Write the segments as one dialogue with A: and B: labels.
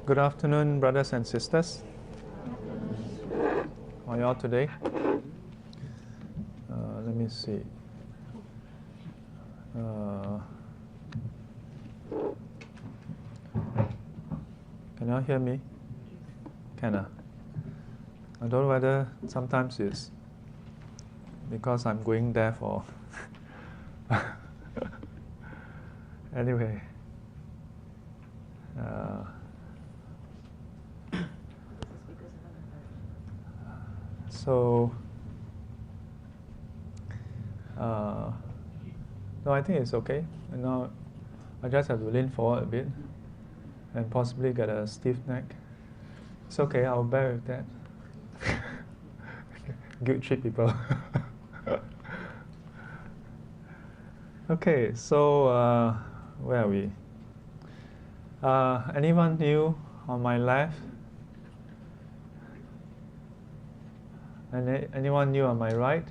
A: Good afternoon, brothers and sisters. How are you all today? Let me see. Can you all hear me? Can I? I don't know whether sometimes it's because I'm going there for... Anyway. So, no, I think it's okay. And now I just have to lean forward a bit and possibly get a stiff neck. It's okay, I'll bear with that. Guilt trip people. Okay, so where are we? Anyone new on my left? Anyone new on my right?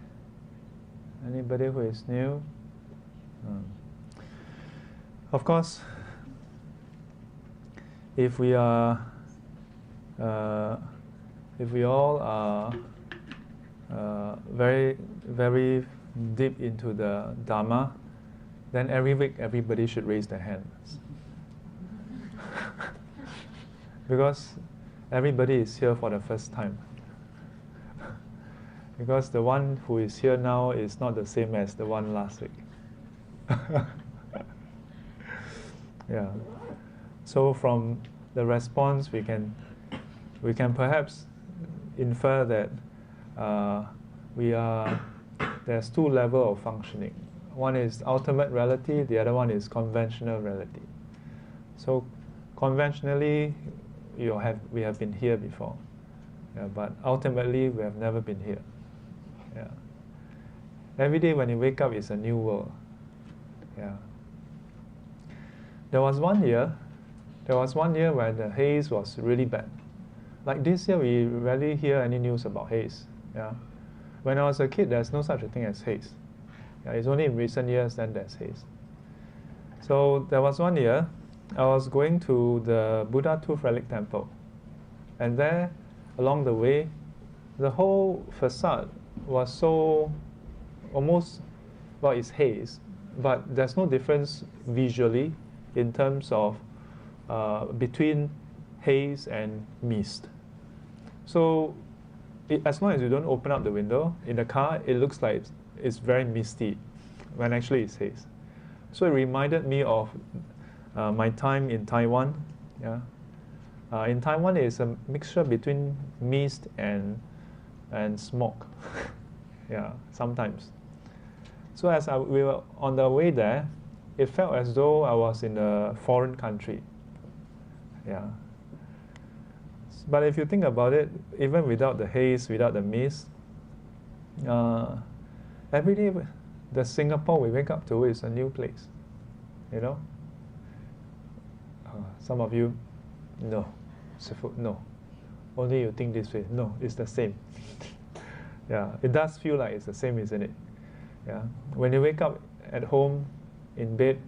A: Anybody who is new? Of course, if we all are very, very deep into the Dharma, then every week everybody should raise their hands. Because everybody is here for the first time. Because the one who is here now is not the same as the one last week. Yeah. So from the response, we can perhaps infer that there's two levels of functioning. One is ultimate reality, the other one is conventional reality. So conventionally, we have been here before, yeah, but ultimately we have never been here. Yeah. Every day when you wake up, it's a new world. Yeah. There was one year when the haze was really bad. Like this year, we rarely hear any news about haze. Yeah. When I was a kid, there's no such a thing as haze. Yeah, it's only in recent years then there's haze. So there was one year, I was going to the Buddha Tooth Relic Temple. And there, along the way, the whole facade was so almost, well, it's haze, but there's no difference visually in terms of between haze and mist. So as long as you don't open up the window, in the car, it looks like it's very misty, when actually it's haze. So it reminded me of my time in Taiwan. Yeah. In Taiwan, it's a mixture between mist and smoke. Yeah, sometimes. So as we were on the way there, it felt as though I was in a foreign country. Yeah. But if you think about it, even without the haze, without the mist, every day the Singapore we wake up to is a new place. You know? Some of you, no. No. Only you think this way. No, it's the same. Yeah, it does feel like it's the same, isn't it? Yeah. When you wake up at home, in bed,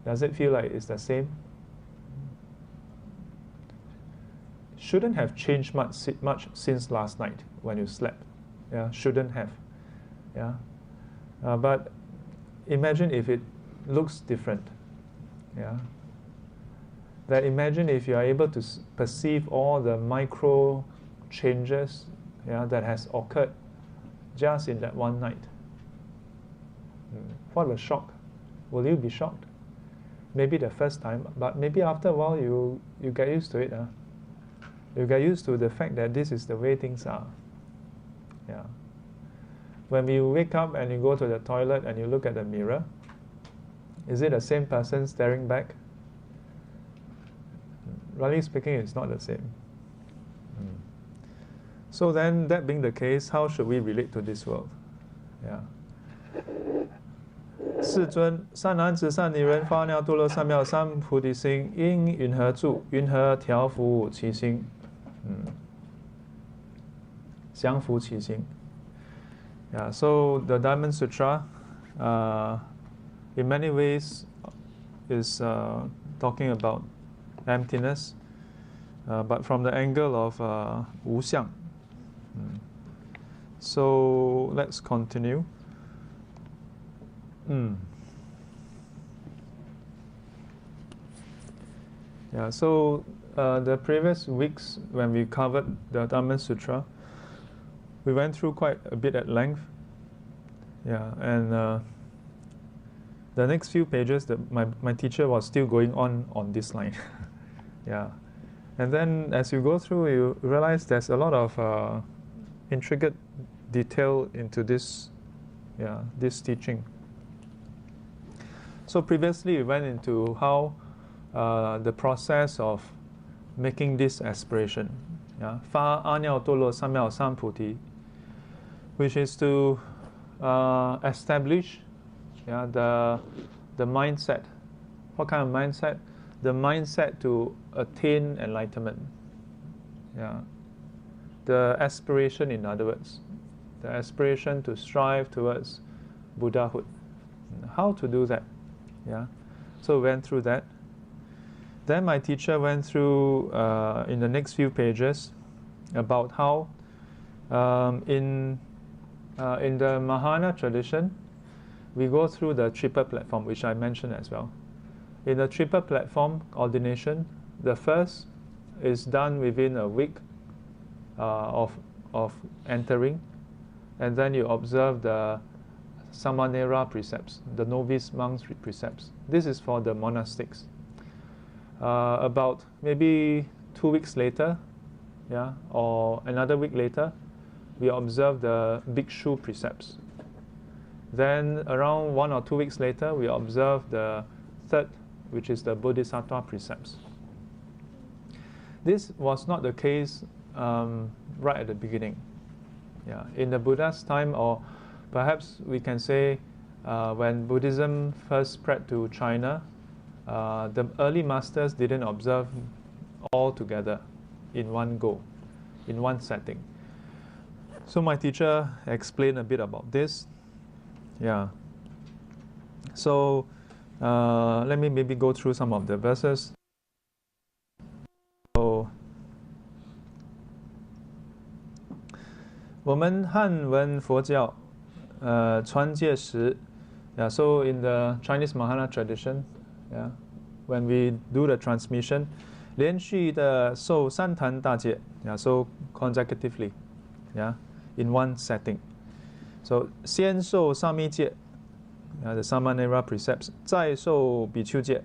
A: does it feel like it's the same? Shouldn't have changed much since last night when you slept. Yeah, shouldn't have. Yeah. But imagine if it looks different. Yeah. That imagine if you are able to perceive all the micro changes, yeah, that has occurred just in that one night. What a shock. Will you be shocked? Maybe the first time, but maybe after a while you get used to it. You get used to the fact that this is the way things are. Yeah. When you wake up and you go to the toilet and you look at the mirror, is it the same person staring back? Really speaking, it's not the same. So then, that being the case, how should we relate to this world? Yeah. 世尊，善男子、善女人发袅度乐三藐三菩提心，因云何住？云何调伏其心？降伏其心。Yeah. So the Diamond Sutra, in many ways, is talking about emptiness. but from the angle of Wu Xiang. So let's continue. Yeah, so the previous weeks when we covered the Diamond Sutra, we went through quite a bit at length. Yeah, and the next few pages, my teacher was still going on this line. Yeah, and then as you go through, you realize there's a lot of intricate detail into this teaching. So previously we went into how the process of making this aspiration, Fa Anyao Tolo Samyao Samputi, which is to establish the mindset. What kind of mindset? The mindset to attain enlightenment. The aspiration, in other words, the aspiration to strive towards Buddhahood. How to do that? So we went through that. Then my teacher went through in the next few pages about how in the Mahayana tradition we go through the triple platform, which I mentioned as well. In the triple platform ordination, the first is done within a week of entering, and then you observe the Samanera precepts, the novice monks precepts. This is for the monastics. About maybe 2 weeks later, or another week later, we observe the bhikshu precepts. Then around 1 or 2 weeks later, we observe the third, which is the bodhisattva precepts. This was not the case right at the beginning. In the Buddha's time, or perhaps we can say when Buddhism first spread to China, the early masters didn't observe all together in one go, in one setting. So my teacher explained a bit about this. So let me maybe go through some of the verses. So 我们汉文佛教传戒时 so in the Chinese Mahayana tradition, when we do the transmission, 连续的受三坛大戒 so consecutively, in one setting. So 先受沙弥戒 the Samanera precepts, 再受比丘戒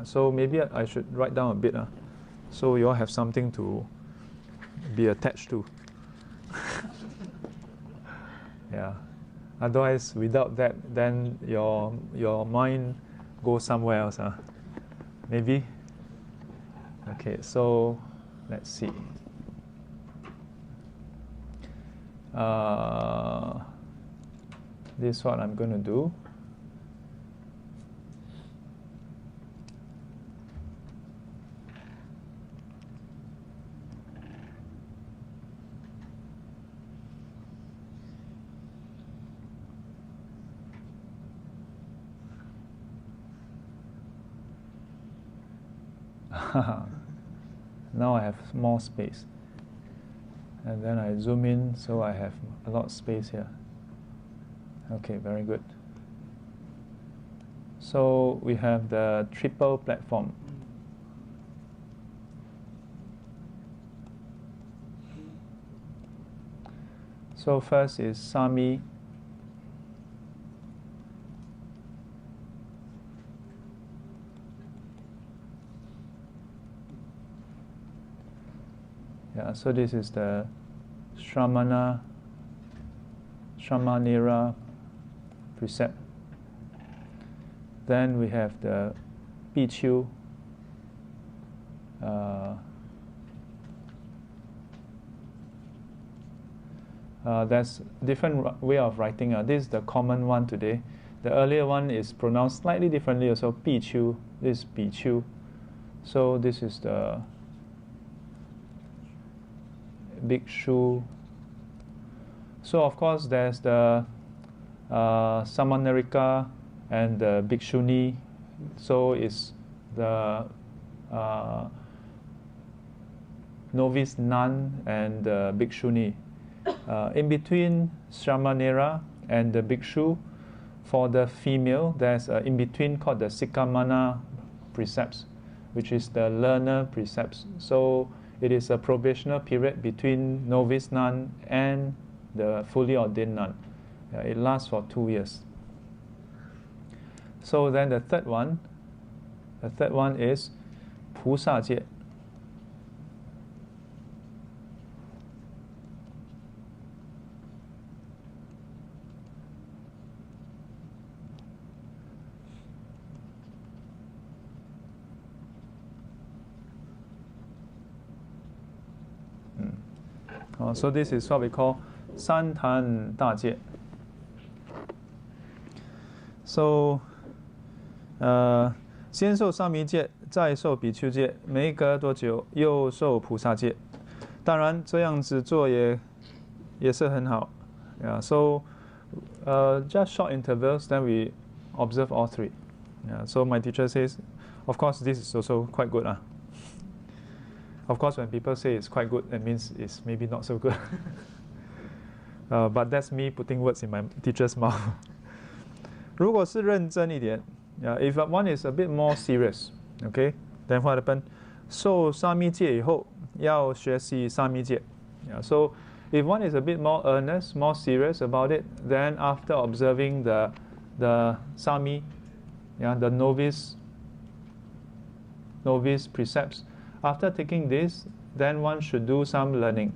A: so maybe I should write down a bit so you all have something to be attached to. Otherwise, without that, then your mind goes somewhere else. Maybe. Okay, so let's see. This is what I'm going to do. Now I have more space, and then I zoom in, so I have a lot of space here. Okay, very good. So we have the triple platform. So first is Sami. So this is the Shramanera precept. Then we have the Bhikkhu. There's different way of writing. This is the common one today. The earlier one is pronounced slightly differently also. Bhikkhu. This is Bhikkhu. So this is the Bhikshu. So of course there's the Samanerika and the Bhikshuni. So it's the novice nun and the bhikshuni. In between Shramanera and the bhikshu, for the female, there's in between called the Sikkamana precepts, which is the learner precepts. So it is a probational period between novice nun and the fully ordained nun. It lasts for 2 years. So then the third one is Pusa Jie. So this is what we call San Tan Da Jie. So, 先受沙弥戒，再受比丘戒，没隔多久又受菩萨戒。当然这样子做也是很好。Yeah, so just short intervals, then we observe all three. Yeah, so my teacher says, of course this is also quite good. Of course, when people say it's quite good, it means it's maybe not so good. But that's me putting words in my teacher's mouth. 如果是认真一点, if one is a bit more serious, okay, then what happened? 受沙弥戒以后要学习沙弥戒. So if one is a bit more earnest, more serious about it, then after observing the sami, the novice precepts, after taking this, then one should do some learning.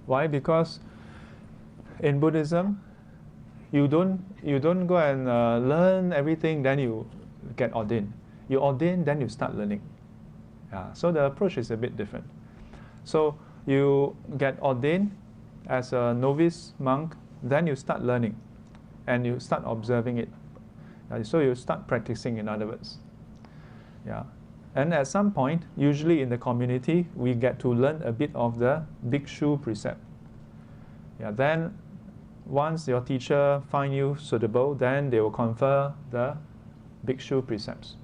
A: Why? Because in Buddhism, you don't go and learn everything, then you get ordained. You ordain, then you start learning. So the approach is a bit different. So you get ordained as a novice monk, then you start learning, and you start observing it. So you start practicing, in other words. And at some point, usually in the community, we get to learn a bit of the bhikshu precept. Then once your teacher finds you suitable, then they will confer the bhikshu precepts.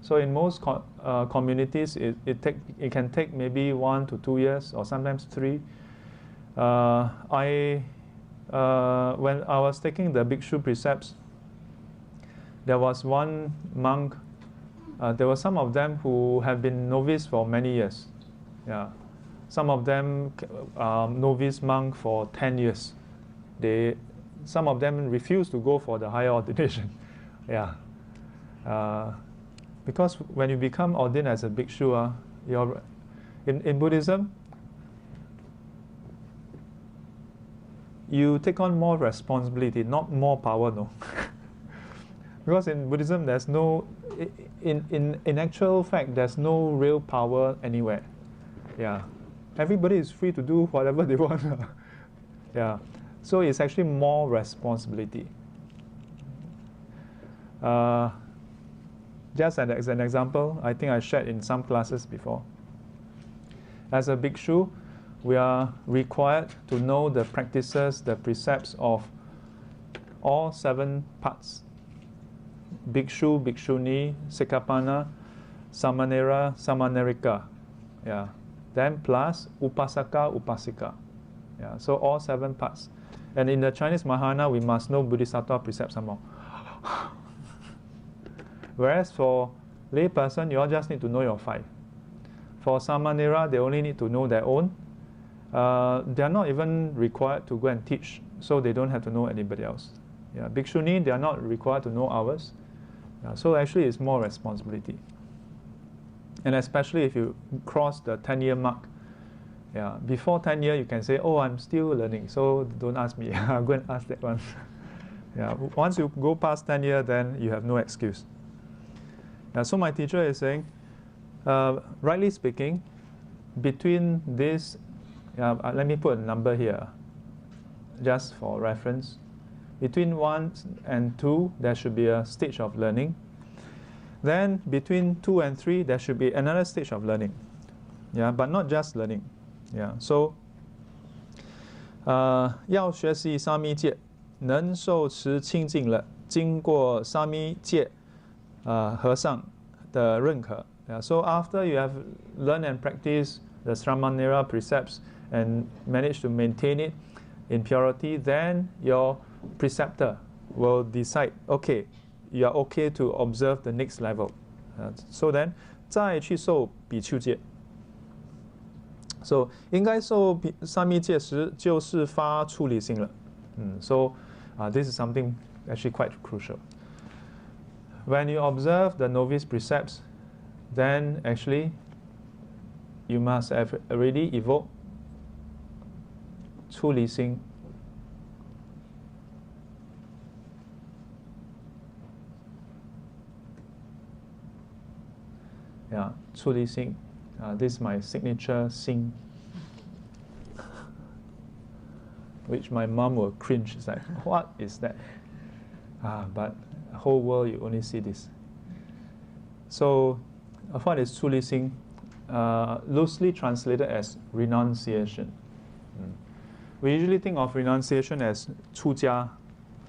A: So in most communities, it can take maybe 1 to 2 years, or sometimes 3. When I was taking the bhikshu precepts, there was one monk. There were some of them who have been novice for many years. Some of them novice monk for 10 years. Some of them refused to go for the higher ordination. Because when you become ordained as a bhikshu, in Buddhism, you take on more responsibility, not more power, no. Because in Buddhism, there's no, in actual fact, there's no real power anywhere. Everybody is free to do whatever they want. So it's actually more responsibility. Just as an example, I think I shared in some classes before. As a bhikshu, we are required to know the practices, the precepts of all 7 parts. Bhikshu, bhikshuni, Sikkhappana, Samanera, Samanerika. Then plus Upasaka, Upasika. So all 7 parts. And in the Chinese Mahayana, we must know Bodhisattva precepts some more. Whereas for lay person, you all just need to know your 5. For Samanera, they only need to know their own. They are not even required to go and teach, so they don't have to know anybody else. Bhikshuni, they are not required to know ours. So actually, it's more responsibility. And especially if you cross the 10-year mark. Before 10 years, you can say, oh, I'm still learning, so don't ask me. I'll go and ask that one. Once you go past 10 years, then you have no excuse. So my teacher is saying, rightly speaking, between this, let me put a number here, just for reference. Between 1 and 2, there should be a stage of learning. Then between 2 and 3, there should be another stage of learning. But not just learning. So 要学习沙弥戒，能受持清净了，经过沙弥戒和尚的认可， Yeah, so after you have learned and practiced the Sramanera precepts and managed to maintain it in purity, then your preceptor will decide, okay, you are okay to observe the next level. So then, 再去受比丘戒。So 应该受三密戒时就是发出离心了。So this is something actually quite crucial. When you observe the novice precepts, then actually you must have already evoked 出离心。Yeah, 出离心. This is my signature sing, which my mom will cringe. It's like, what is that? But the whole world, you only see this. So, what is 出离心? Loosely translated as renunciation. We usually think of renunciation as 出家.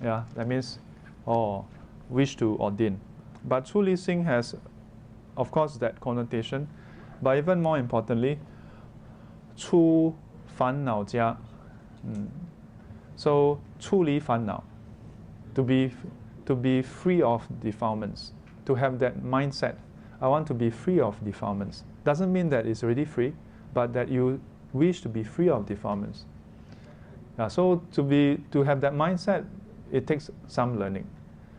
A: Yeah, that means, wish to ordain. But 出离心 has, of course, that connotation. But even more importantly, 出烦恼家. So 出离烦恼, to be free of defilements, to have that mindset. I want to be free of defilements. Doesn't mean that it's already free, but that you wish to be free of defilements. So to have that mindset, it takes some learning,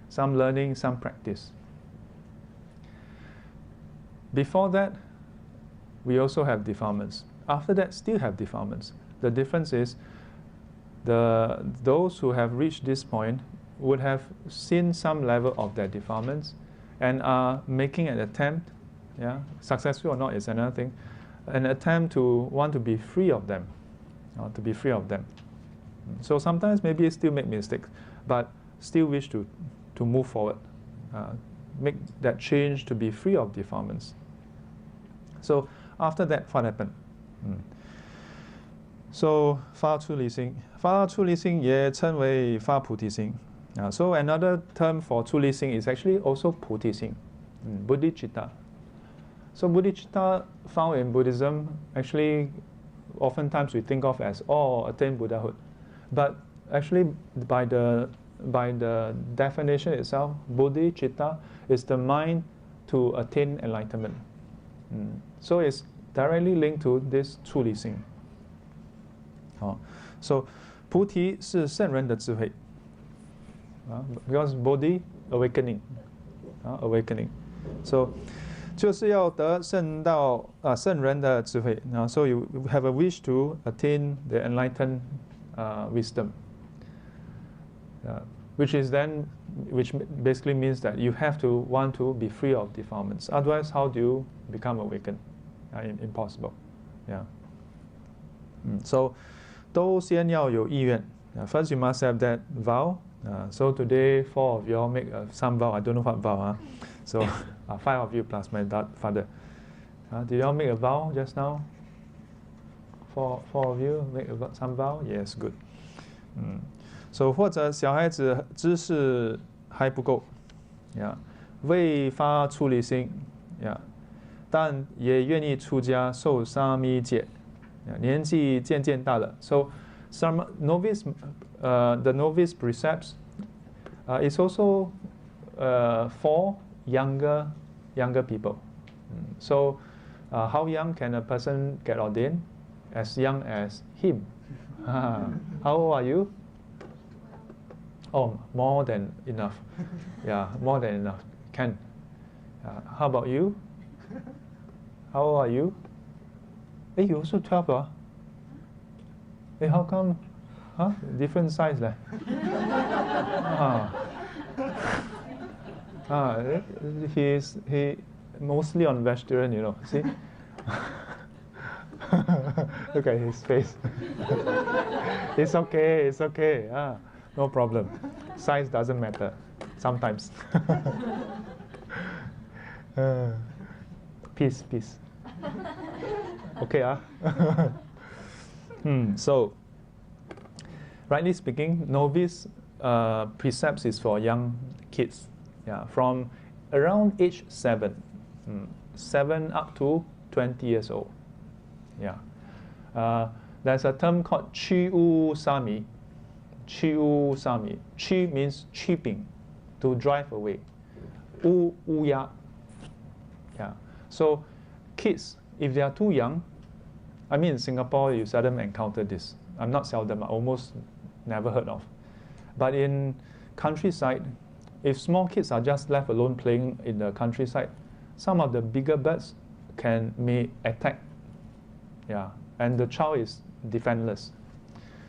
A: some practice. Before that, we also have defilements. After that, still have defilements. The difference is those who have reached this point would have seen some level of their defilements and are making an attempt, successful or not is another thing, an attempt to want to be free of them, So sometimes maybe still make mistakes, but still wish to move forward, make that change to be free of defilements. So after that, what happened? So 发出离心，发出离心也称为发菩提心。So another term for 出离心 is actually also 菩提心, bodhicitta. So bodhicitta found in Buddhism, actually, oftentimes we think of as attain Buddhahood, but actually by the definition itself, bodhicitta is the mind to attain enlightenment. So it's directly linked to this 出离心. So 菩提是圣人的智慧. Because bodhi, awakening. So 就是要得圣道圣人的智慧. So you have a wish to attain the enlightened wisdom. Which basically means that you have to want to be free of defilements. Otherwise, how do you become awakened? Impossible. So 都先要有意愿. First, you must have that vow. So today, 4 of you all make some vow. I don't know what vow. So 5 of you plus my father. Did you all make a vow just now? 4 of you make some vow? Yes, good. So 或者小孩子知识还不够，未发出离心，但也愿意出家受沙弥戒，年纪渐渐大了。So some novice, the novice precepts is also for younger people. So how young can a person get ordained? As young as him. How old are you? More than enough. More than enough. Can. How about you? How old are you? You also 12, how come? Different size leh. He mostly on vegetarian, see? Look at his face. It's okay. No problem. Size doesn't matter. Sometimes. Peace. Okay, So, rightly speaking, novice precepts is for young kids. From around age 7. 7 up to 20 years old. Yeah. There's a term called chi u sami. Chi u sami. Chi means cheaping, to drive away. Uya. Yeah. So kids, if they are too young, I mean in Singapore you seldom encounter this. I'm not seldom, I almost never heard of. But in countryside, if small kids are just left alone playing in the countryside, some of the bigger birds may attack. Yeah. And the child is defenseless.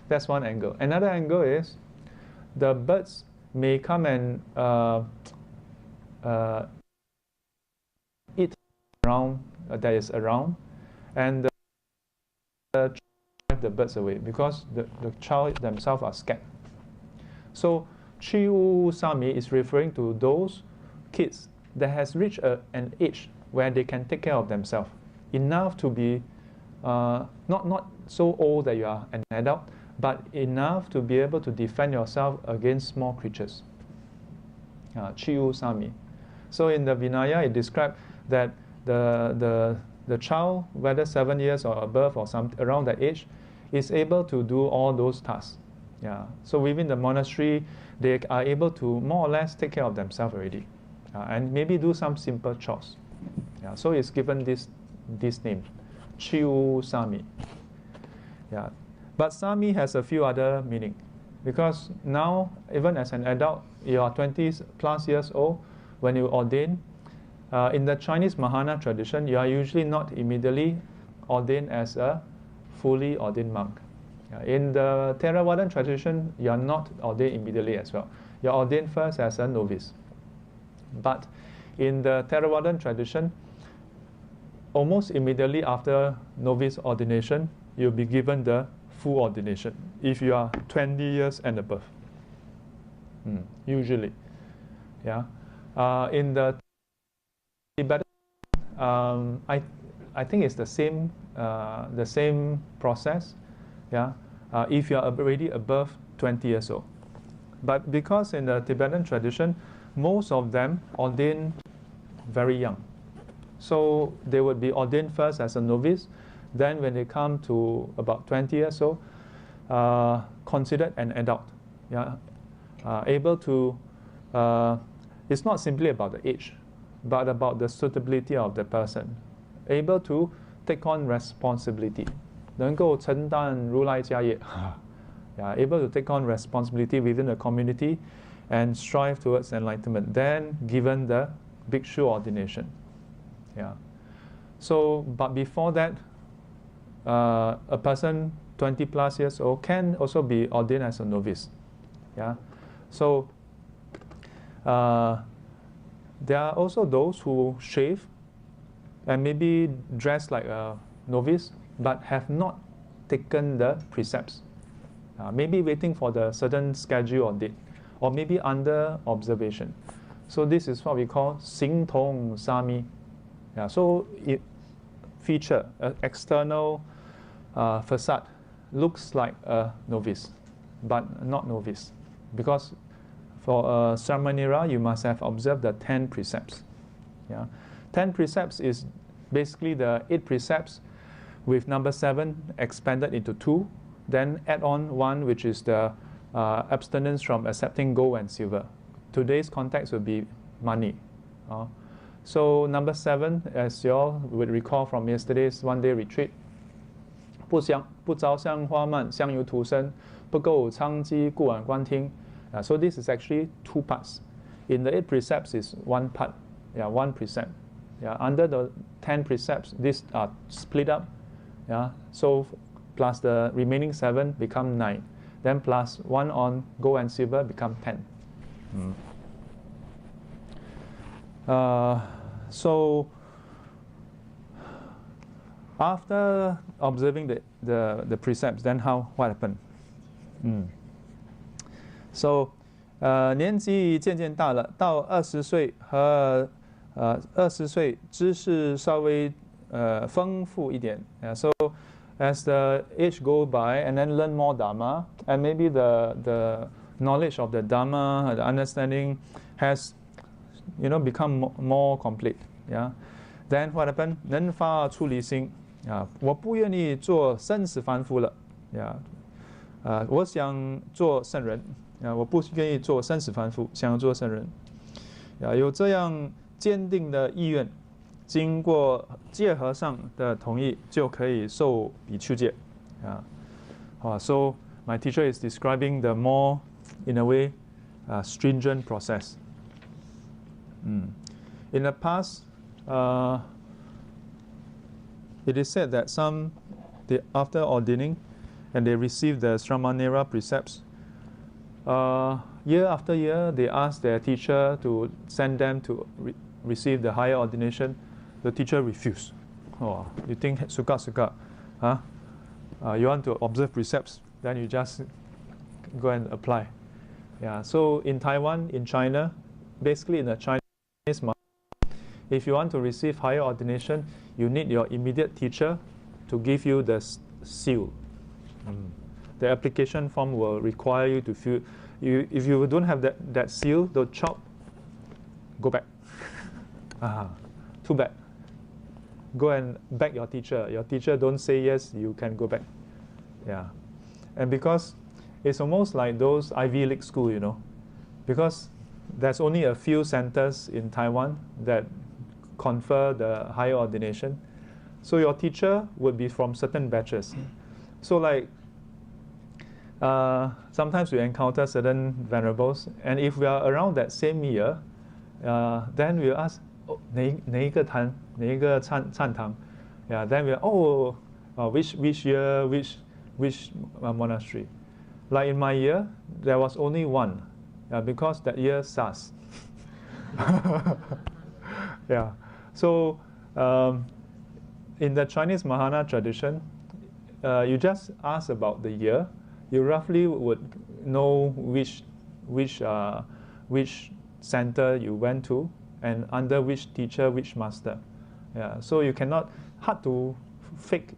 A: That's one angle. Another angle is the birds may come and eat around that is around, and drive the birds away because the child themselves are scared. So Chiu Sami is referring to those kids that has reached an age where they can take care of themselves, enough to be not so old that you are an adult, but enough to be able to defend yourself against small creatures. Chiu Sami. So in the Vinaya, it described that the child, whether 7 years or above or around that age, is able to do all those tasks. Yeah. So within the monastery, they are able to more or less take care of themselves already, and maybe do some simple chores. Yeah. So it's given this name, Chiu Sami. Yeah. But Sami has a few other meaning, because now, even as an adult, you are 20 plus years old, when you ordain, in the Chinese Mahayana tradition, you are usually not immediately ordained as a fully ordained monk. In the Theravadan tradition, you are not ordained immediately as well. You are ordained first as a novice. But in the Theravadan tradition, almost immediately after novice ordination, you'll be given the full ordination if you are 20 years and above. Usually. Yeah. In the Tibetan, I think it's the same process. Yeah, if you are already above 20 years old. But because in the Tibetan tradition, most of them ordain very young. So they would be ordained first as a novice, then when they come to about 20 years old, considered an adult. Yeah, able to, it's not simply about the age, but about the suitability of the person, able to take on responsibility. 能够承担如来家业, yeah, able to take on responsibility within the community and strive towards enlightenment, then given the bhikshu ordination. Yeah. So, but before that, a person 20 plus years old can also be ordained as a novice. Yeah. So, there are also those who shave and maybe dress like a novice, but have not taken the precepts. Maybe waiting for the certain schedule or date, or maybe under observation. So this is what we call Xing Tong Sami. Yeah, so it feature, an external facade, looks like a novice, but not novice. Because for a Saramanira, you must have observed the 10 precepts. Yeah. 10 precepts is basically the 8 precepts with number 7 expanded into 2, then add on 1, which is the abstinence from accepting gold and silver. Today's context would be money. So number 7, as you all would recall from yesterday's one-day retreat, 不着相花蔓，相由徒生，不够苍基，故往观听. So this is actually 2 parts. In the 8 precepts is 1 part, 1 precept. Yeah, under the 10 precepts, these are split up. Yeah, so plus the remaining 7 become 9. Then plus 1 on gold and silver become 10. So after observing the precepts, then what happened? So 年纪渐渐大了，到20岁和20岁知识稍微丰富一点。So as the age go by and then learn more Dharma, and maybe the knowledge of the Dharma, the understanding has become more complete. Yeah. Then what happened? 能发出离心我不愿意做生死凡夫了我想做圣人我不愿意做生死凡夫，想做圣人有这样坚定的意愿，经过戒和尚的同意，就可以受比丘戒So my teacher is describing the more, in a way, stringent process. In the past, it is said that some, after ordaining, and they receive the Sramanera precepts, year after year, they ask their teacher to send them to receive the higher ordination. The teacher refused. You think suka? You want to observe precepts, then you just go and apply. So in Taiwan, in China, basically in the Chinese market, if you want to receive higher ordination, you need your immediate teacher to give you the seal. The application form will require you to fill. If you don't have that seal, the chop, go back. Too bad. Go and beg your teacher. Your teacher don't say yes, you can go back. And because it's almost like those Ivy League school, because there's only a few centers in Taiwan that confer the higher ordination. So your teacher would be from certain batches. So like sometimes we encounter certain venerables, and if we are around that same year, then we'll ask, 哪一个坛, 哪一个禅堂? Then we'll, which year, which monastery? Like in my year, there was only one, because that year SARS. So in the Chinese Mahana tradition, you just ask about the year. You roughly would know which center you went to, and under which teacher, which master. So you cannot, hard to fake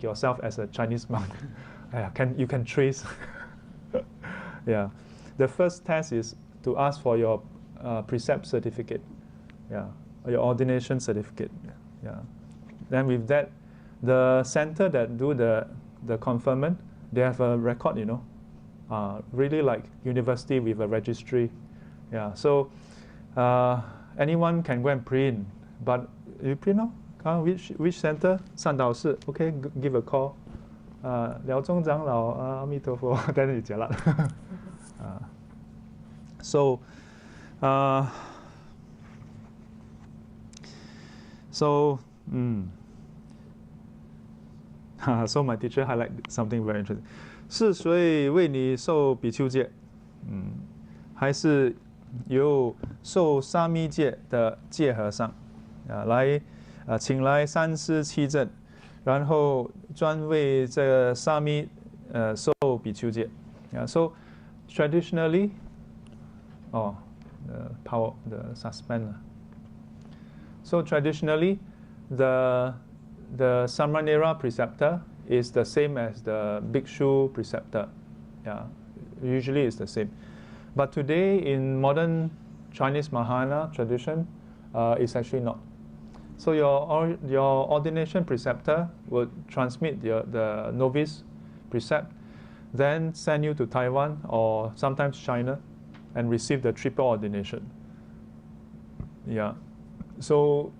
A: yourself as a Chinese monk. You can trace. The first test is to ask for your precept certificate. Your ordination certificate. Then with that, the center that do the conferment, they have a record, really like university with a registry. So anyone can go and print, but you print now? Which center? 善导寺. Okay, give a call. 廖宗长老, 阿弥陀佛. Then you jialat. So my teacher highlight something very interesting. 是谁为你受比丘戒？还是由受沙弥戒的戒和尚请来三师七证，然后专为这个沙弥受比丘戒。So traditionally, the suspend. So traditionally, the Samanera preceptor is the same as the Bhikshu preceptor. Usually it's the same. But today in modern Chinese Mahana tradition, it's actually not. So your ordination preceptor will transmit the novice precept, then send you to Taiwan or sometimes China and receive the triple ordination. So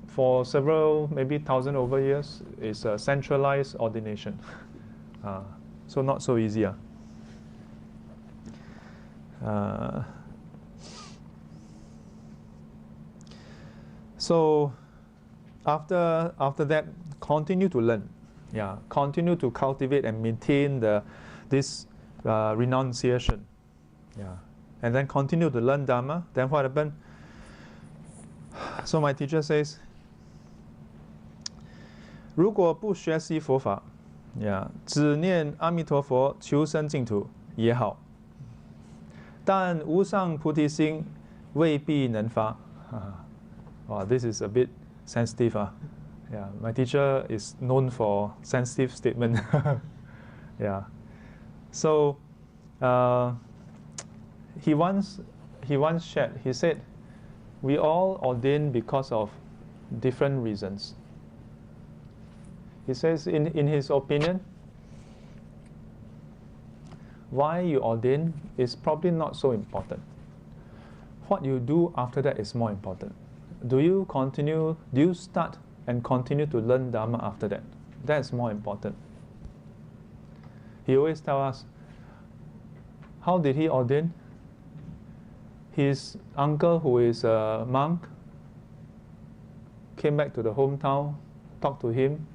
A: for several, maybe 1,000 over years, it's a centralized ordination. So not so easy. So after that, continue to learn. Continue to cultivate and maintain this renunciation. And then continue to learn Dharma. Then what happened? So my teacher says, 如果不学习佛法，只念阿弥陀佛求生净土也好，但无上菩提心未必能发。This is a bit sensitive. My teacher is known for sensitive statement. So he once shared. He said, we all ordain because of different reasons. He says, in his opinion, why you ordain is probably not so important. What you do after that is more important. Do you start and continue to learn Dharma after that? That's more important. He always tells us, how did he ordain? His uncle, who is a monk, came back to the hometown, talked to him,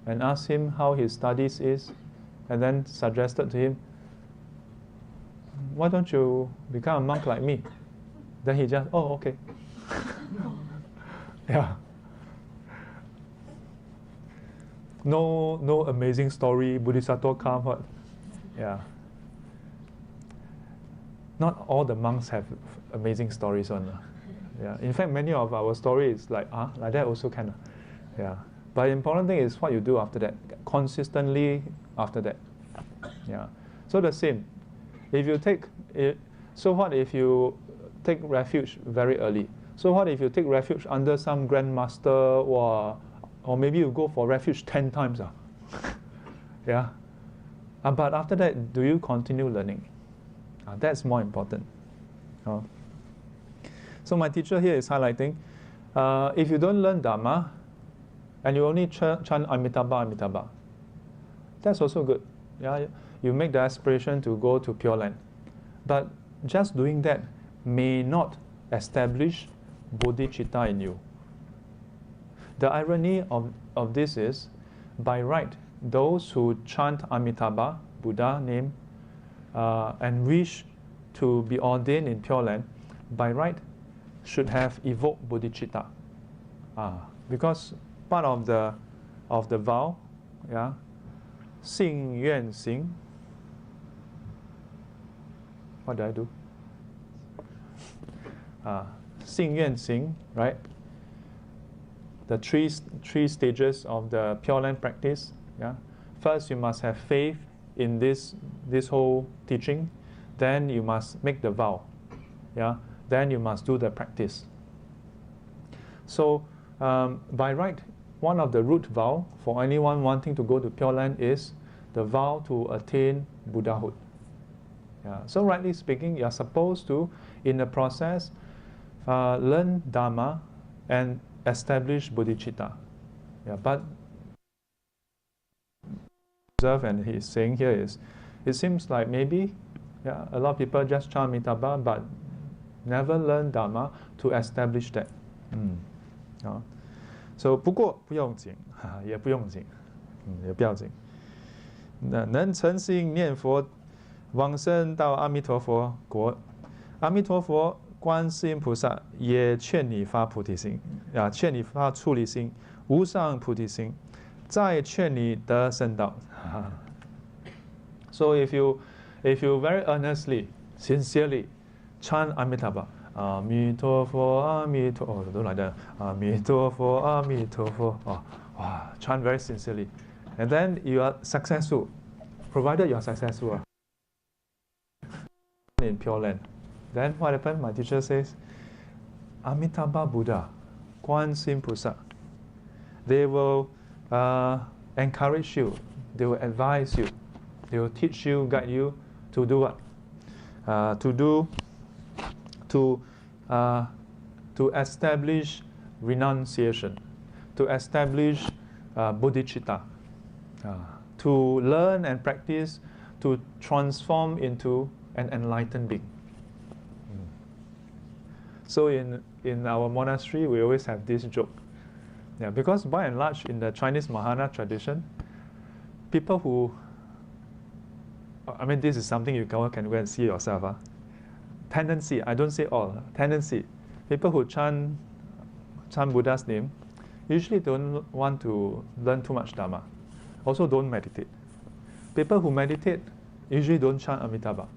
A: and asked him how his studies is, and then suggested to him, why don't you become a monk like me? Then he just, oh, okay. Yeah. No amazing story, Bodhisattva come, what? Yeah. Not all the monks have amazing stories on. Yeah. In fact, many of our stories like that also kind of. Yeah. But the important thing is what you do after that, consistently after that. Yeah. So the same. If you take it, so what if you take refuge very early? So what if you take refuge under some grandmaster, or maybe you go for refuge 10 times? Yeah. But after that, do you continue learning? That's more important. So my teacher here is highlighting, if you don't learn Dharma, and you only chant Amitabha, Amitabha, that's also good. Yeah, you make the aspiration to go to Pure Land. But just doing that may not establish bodhicitta in you. The irony of this is, by right, those who chant Amitabha, Buddha name, and wish to be ordained in Pure Land, by right, should have evoked bodhicitta. Because part of the vow, yeah, 信愿行. What do I do? 信愿行, right? The three stages of the Pure Land practice. Yeah. First, you must have faith in this whole teaching. Then you must make the vow. Yeah. Then you must do the practice. So, by right, one of the root vow for anyone wanting to go to Pure Land is the vow to attain Buddhahood. Yeah. So rightly speaking, you are supposed to, in the process, learn Dharma and establish bodhicitta. Yeah. But observe, and he's saying here is, it seems like maybe a lot of people just chant Amitabha but never learn Dharma to establish that. So 不过不用紧，也不用紧，也不要紧。能诚心念佛，往生到阿弥陀佛国。阿弥陀佛、观世音菩萨也劝你发菩提心，劝你发出离心、无上菩提心，再劝你得圣道。So if you very earnestly, sincerely chant Amitabha, 阿弥陀佛，阿弥陀佛 don't like that. 阿弥陀佛，阿弥陀佛. Chant very sincerely, and then you are successful, provided you are successful in Pure Land. Then what happened? My teacher says, Amitabha Buddha, Guan Sim Pusa, they will encourage you, they will advise you, they will teach you, guide you to do what? To establish renunciation, to establish bodhicitta, to learn and practice to transform into an enlightened being. So in our monastery, we always have this joke. Yeah, because by and large, in the Chinese Mahayana tradition, people who, this is something you can go and see yourself. Tendency, I don't say all, tendency. People who chant Buddha's name usually don't want to learn too much Dharma. Also don't meditate. People who meditate usually don't chant Amitabha.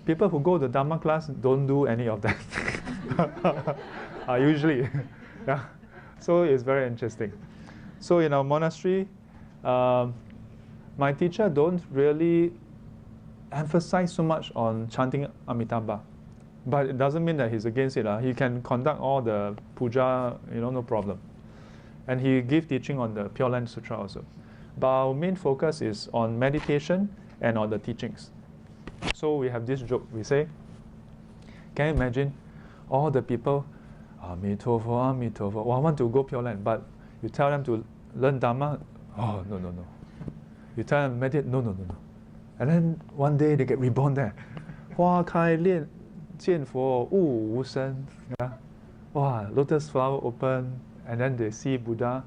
A: People who go to Dharma class don't do any of that. Usually. Yeah. So it's very interesting. So in our monastery, my teacher don't really emphasize so much on chanting Amitabha. But it doesn't mean that he's against it. He can conduct all the puja, no problem. And he gave teaching on the Pure Land Sutra also. But our main focus is on meditation and on the teachings. So we have this joke. We say, can you imagine all the people, Amitofo, Amitofo, I want to go Pure Land, but you tell them to learn Dharma, oh, no, no, no. You tell them meditate, no, no, no, no. And then one day they get reborn there. 花开见见佛悟无生. Yeah? Wow, lotus flower open, and then they see Buddha.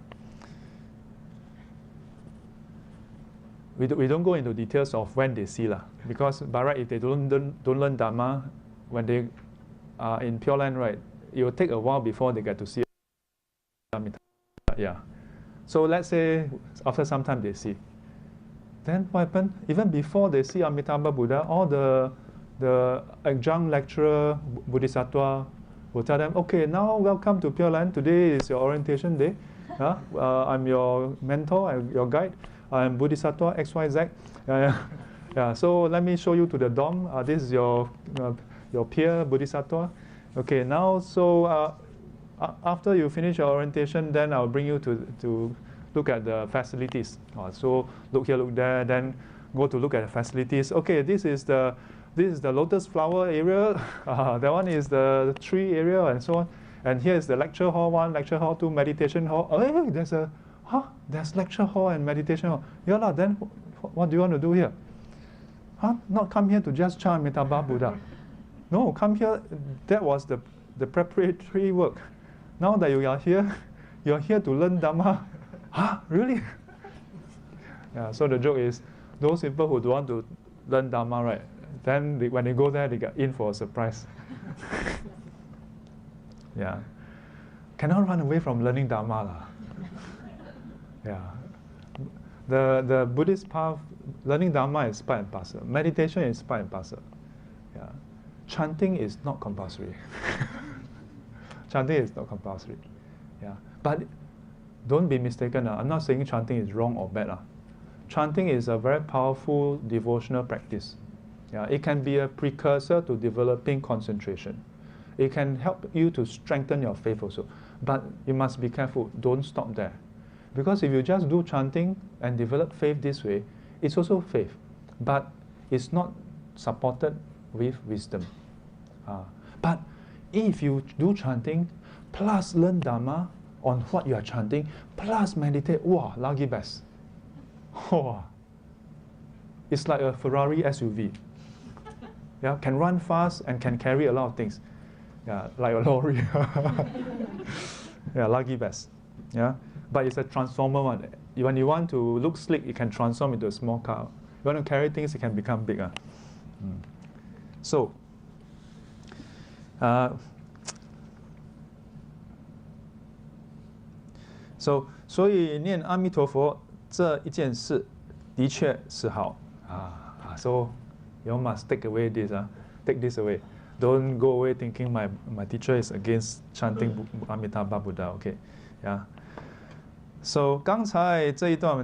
A: We don't go into details of when they see lah, because by right, if they don't learn Dharma, when they are in Pure Land, right, it will take a while before they get to see. Yeah. So let's say after some time they see. Then what happened? Even before they see Amitabha Buddha, all the adjunct lecturer Bodhisattva will tell them, okay, now welcome to Pure Land. Today is your orientation day. I'm your mentor, I'm your guide. I'm Bodhisattva XYZ. Yeah, so let me show you to the dorm. This is your peer Bodhisattva. Okay, now so after you finish your orientation, then I'll bring you to look at the facilities. So look here, look there, then go to look at the facilities. Okay, this is the lotus flower area. That one is the tree area, and so on. And here is the lecture hall 1, lecture hall 2, meditation hall. Oh, hey, there's lecture hall and meditation hall. Yeah, lah, then what do you want to do here? Not come here to just chant Amitabha Buddha. No, come here. That was the preparatory work. Now that you are here, you're here to learn Dhamma. Really? Yeah, so the joke is, those people who don't want to learn Dhamma, right, then when they go there, they get in for a surprise. Yeah. Cannot run away from learning Dhamma lah. Yeah. The Buddhist path, learning Dhamma is part and parcel. Meditation is part and parcel. Yeah. Chanting is not compulsory. Chanting is not compulsory. Yeah. But don't be mistaken. I'm not saying chanting is wrong or bad. Chanting is a very powerful devotional practice. Yeah. It can be a precursor to developing concentration. It can help you to strengthen your faith also. But you must be careful. Don't stop there. Because if you just do chanting and develop faith this way, it's also faith. But it's not supported with wisdom. But if you do chanting, plus learn Dhamma on what you are chanting, plus meditate, wow, lagi best. Oh, it's like a Ferrari SUV. Yeah, can run fast and can carry a lot of things. Yeah, like a lorry. Yeah, lagi best. Yeah, but it's a transformer one. When you want to look slick, it can transform into a small car. You want to carry things, it can become bigger. So, 所以念阿弥陀佛这一件事的确是好So you must take away this, take this away. Don't go away thinking my teacher is against chanting Amitabha Buddha. Okay, yeah. So 刚才这一段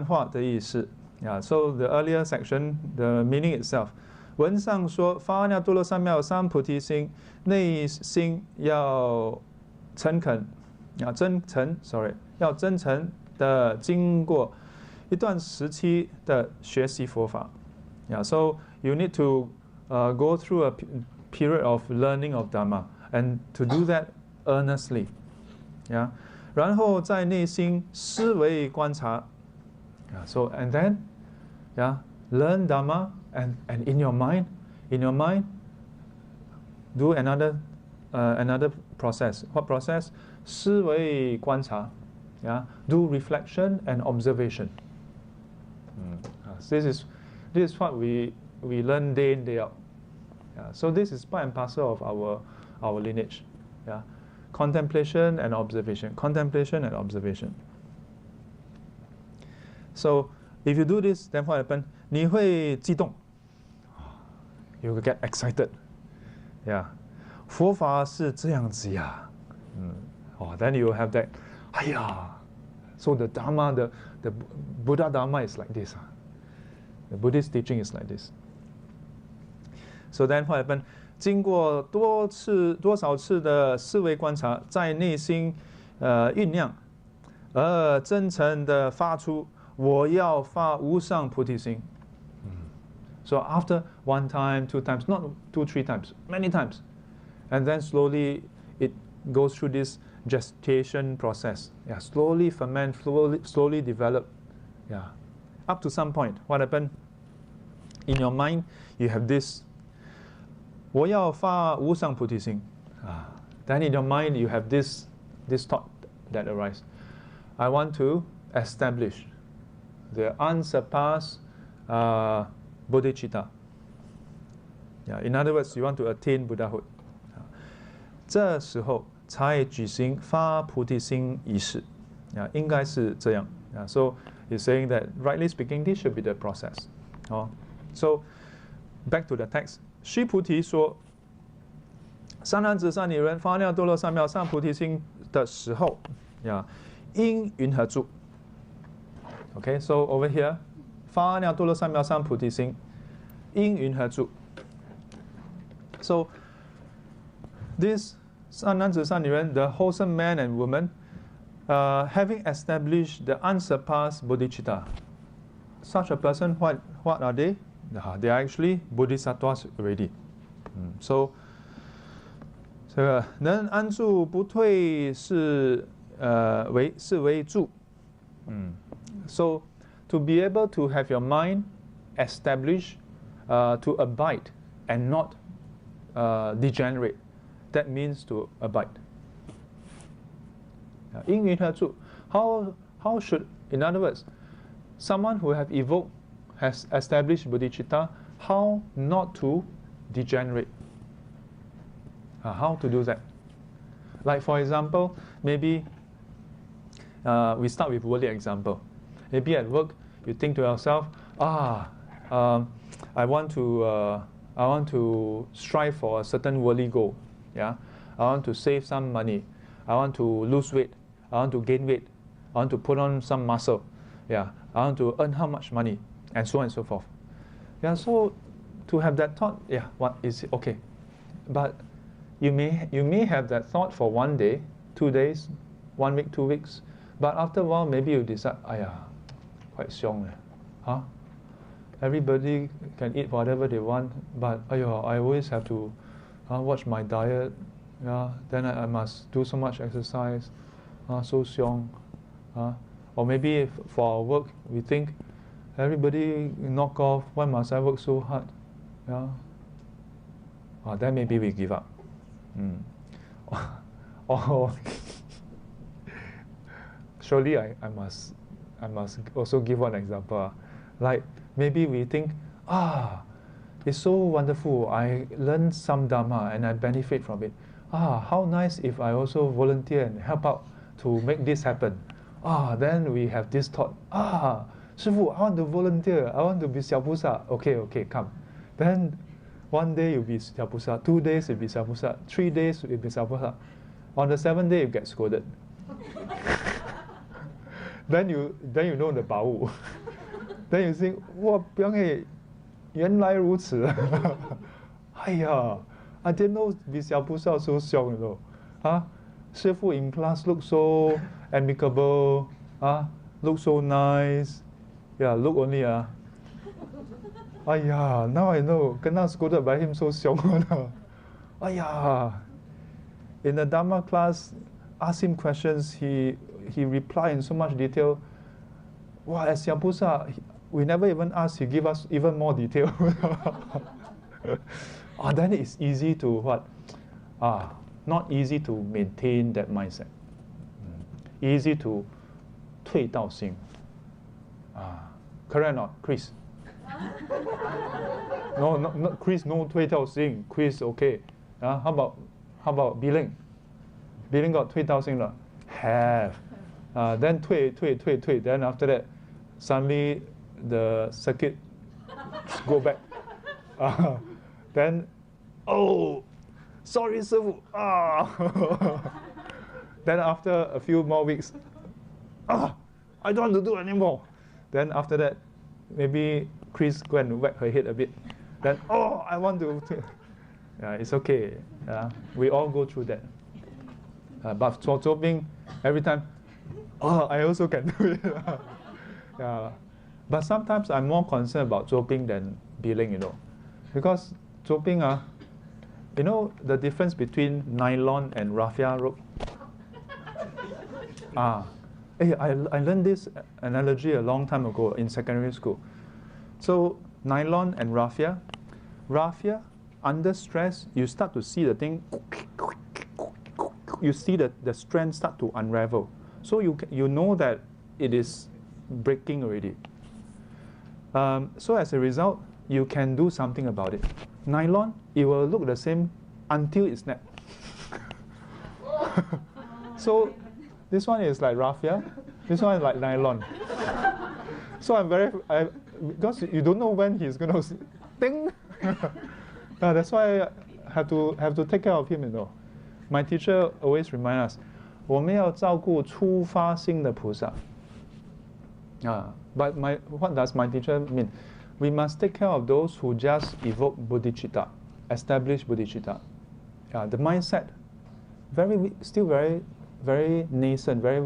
A: 话的意思 Yeah. So the earlier section, the meaning itself. 文上说发阿耨多罗三藐三菩提心，内心要诚恳，要真诚的经过一段时期的学习佛法。Yeah, so you need to go through a period of learning of Dhamma, and to do that earnestly. Yeah. 然后在内心思维观察。Yeah, so and then, yeah, learn Dhamma and in your mind, do another process. What process? 思维观察. Yeah, do reflection and observation. This is what we learn day in day out. Yeah, so this is part and parcel of our lineage. Yeah, contemplation and observation. Contemplation and observation. So if you do this, then what happens? 你会激动. You will get excited. Yeah. 佛法是这样子呀. Then you will have that. So the Dharma, the Buddha Dharma is like this. The Buddhist teaching is like this. So then what happened? 经过多少次的思维观察，在内心酝酿，真诚的发出我要发无上菩提心。So after one time, two times, not 2, 3 times, many times, and then slowly it goes through this gestation process. Yeah, slowly ferment, slowly develop. Yeah, up to some point, what happened? In your mind, you have this 我要发无上菩提心. Then in your mind, you have this thought that arises. I want to establish the unsurpassed bodhicitta. Yeah, in other words, you want to attain Buddhahood. 这时候才举行发菩提心仪式。应该是这样。So he's saying that, rightly speaking, this should be the process. So back to the text. 须菩提说，善男子、善女人发耨多罗三藐三菩提心的时候，因云何住？ Okay, so over here, 发耨多罗三藐三菩提心，因云何住？ So this 善男子、善女人, the wholesome man and woman, having established the unsurpassed bodhicitta, such a person, what are they? They are actually bodhisattvas already. So, 这个能安住不退是为住。So, to be able to have your mind established, to abide and not degenerate, that means to abide. 因云何住? How should, in other words, someone who have evoked, has established bodhicitta, how not to degenerate? How to do that? Like for example, maybe we start with worldly example. Maybe at work, you think to yourself, I want to strive for a certain worldly goal. Yeah, I want to save some money. I want to lose weight. I want to gain weight. I want to put on some muscle. Yeah, I want to earn how much money, and so on and so forth. Yeah, so to have that thought, yeah, what is it? Okay, but you may have that thought for 1 day, 2 days, 1 week, 2 weeks, but after a while, maybe you decide, quite xiong, huh? Everybody can eat whatever they want, but I always have to watch my diet. Yeah, then I must do so much exercise. So xiong. Or maybe if for our work, we think everybody knock off. Why must I work so hard? Yeah. Then maybe we give up. Or surely I must also give one example. Like maybe we think, it's so wonderful. I learned some Dhamma and I benefit from it. How nice if I also volunteer and help out to make this happen. Then we have this thought. Sư phụ, I want to volunteer. I want to be 小菩萨. Okay, come. Then 1 day you'll be 小菩萨, 2 days you'll be 小菩萨, 3 days you'll be 小菩萨. On the 7th day you get scolded. Then you know the 宝物. Then you think, 哇，表妹，原来如此。哎呀 I didn't know be 小菩萨 so 凶 you know. 师父 in class look so amicable, look so nice. Yeah, look only. Now I know, kena scolded by him so 凶 in the Dhamma class, ask him questions, he reply in so much detail. Wow, as 小菩萨, we never even ask, he give us even more detail. Then it's easy to what? Not easy to maintain that mindset. Easy to 退道心. Correct or not, Chris? No, Chris, no 退道心. Chris, okay. How about Billing? Billing got 退道心了? Have. Then 退. Then after that, suddenly the circuit go back. Then, sorry, 师父. Then after a few more weeks, I don't want to do anymore. Then after that, maybe Chris go and whack her head a bit. Then, I want to. It's okay. We all go through that. But for Zobing, every time, oh, I also can do it. Yeah. But sometimes I'm more concerned about zoping than billing, you know. Because zoping, you know the difference between nylon and raffia rope? Hey, I learned this analogy a long time ago in secondary school. So nylon and raffia, under stress, you start to see the thing, you see the strand start to unravel. So you know that it is breaking already. So as a result, you can do something about it. Nylon, it will look the same until it snaps. So this one is like raffia, this one is like nylon. So because you don't know when he's going to ding. That's why I have to take care of him, you know. My teacher always remind us, 我们要照顾初发心的菩萨. But what does my teacher mean? We must take care of those who just evoke bodhicitta, establish bodhicitta. The mindset, still very nascent, very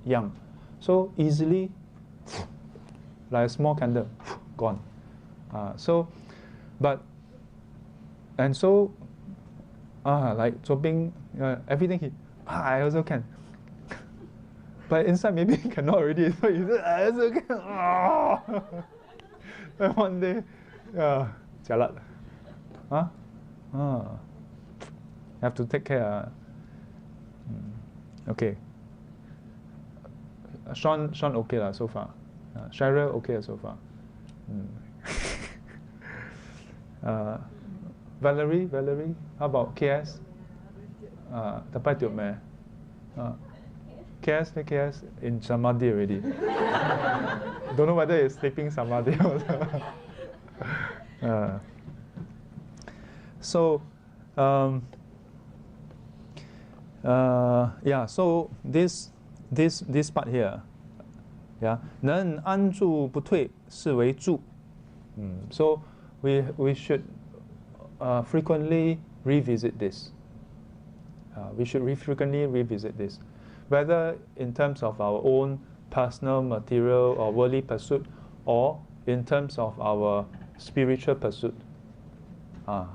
A: young. So easily, like a small candle, gone. Like zoping, everything I also can. But inside maybe he cannot already. So he said, I also can. And one day, jialat. Have to take care. Okay. Sean okay lah so far. Cheryl okay so far. Valerie, how about KS? Tapai tiup meh? KS in Samadhi already. Don't know whether it's sleeping Samadhi also. So this part here, 能安住不退是为住. So we should frequently revisit this. Frequently revisit this, whether in terms of our own personal, material, or worldly pursuit, or in terms of our spiritual pursuit. I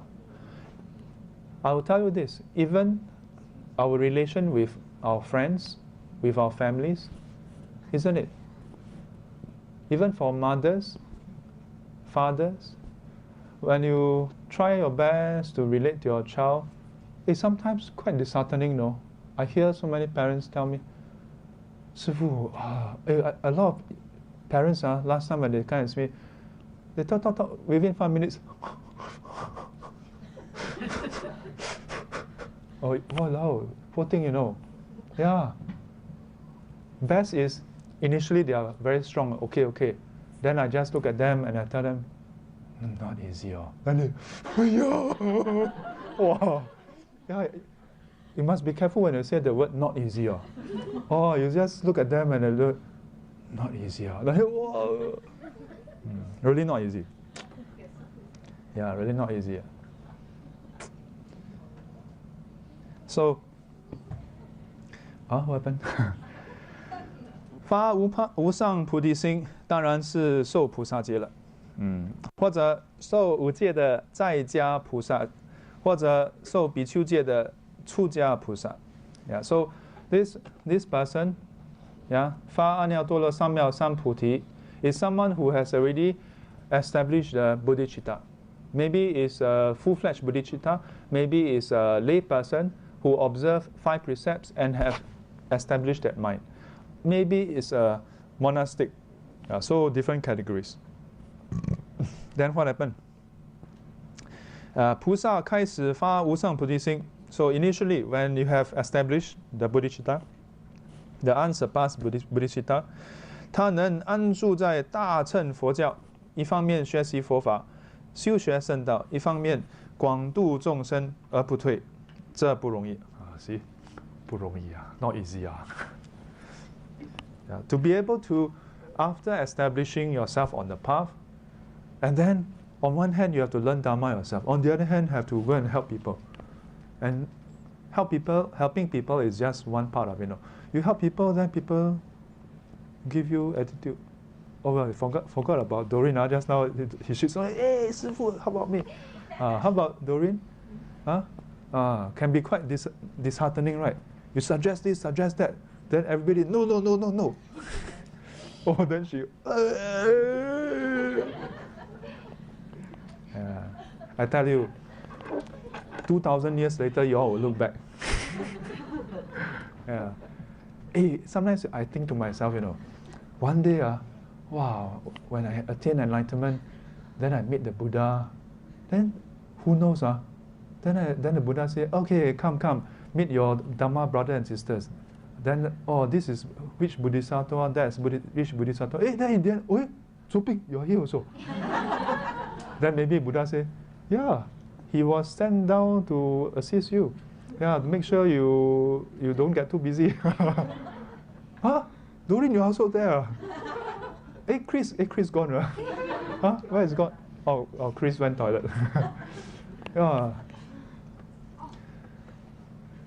A: will tell you this: even our relation with our friends, with our families, isn't it? Even for mothers, fathers, when you try your best to relate to your child, it's sometimes quite disheartening, no? I hear so many parents tell me, 师父, a lot of parents, last time when they come and see me, they talk, within 5 minutes. Oh, wow, poor thing, you know. Yeah. Best is, initially they are very strong, okay. Then I just look at them and I tell them, not easy, Then they, wow. Yeah, you must be careful when you say the word not easy. Oh, you just look at them and they look, not easy. Like, whoa. Really not easy. Yeah, really not easy. So, what happened? 发无上菩提心，当然是受菩萨戒了。或者受五戒的在家菩萨。或者受比丘戒的出家菩萨. So this person, 发阿耨多罗三藐三菩提 is someone who has already established the bodhicitta. Maybe is a full-fledged bodhicitta. Maybe is a lay person who observe 5 precepts and have established that mind. Maybe is a monastic. So different categories. Then what happened? 菩萨开始发无上菩提心. So initially, when you have established the bodhicitta, the unsurpassed bodhicitta, 他能安住在大乘佛教，一方面学习佛法，修学圣道，一方面广度众生而不退，这不容易。See, 不容易not easy To be able to, after establishing yourself on the path, and then on one hand, you have to learn Dharma yourself. On the other hand, have to go and help people. And helping people is just one part of it. You help people, then people give you attitude. Oh well, I forgot about Doreen. Just now he should say, "Hey, Sifu, how about me? How about Doreen? Can be quite disheartening, right? You suggest this, suggest that, then everybody no. Oh, then she. I tell you, 2,000 years later, you all will look back. Yeah. Hey, sometimes I think to myself, one day, wow, when I attain enlightenment, then I meet the Buddha, then who knows, then the Buddha say, okay, come, meet your Dhamma brother and sisters. Then, this is which Bodhisattva, that's which Bodhisattva. Hey, then in the end, Suping, you're here also. Then maybe Buddha say, yeah, he was sent down to assist you. Yeah, to make sure you don't get too busy. Doreen, you're also there. Hey, Chris gone, right? Where is gone? Oh, Chris went toilet. Yeah.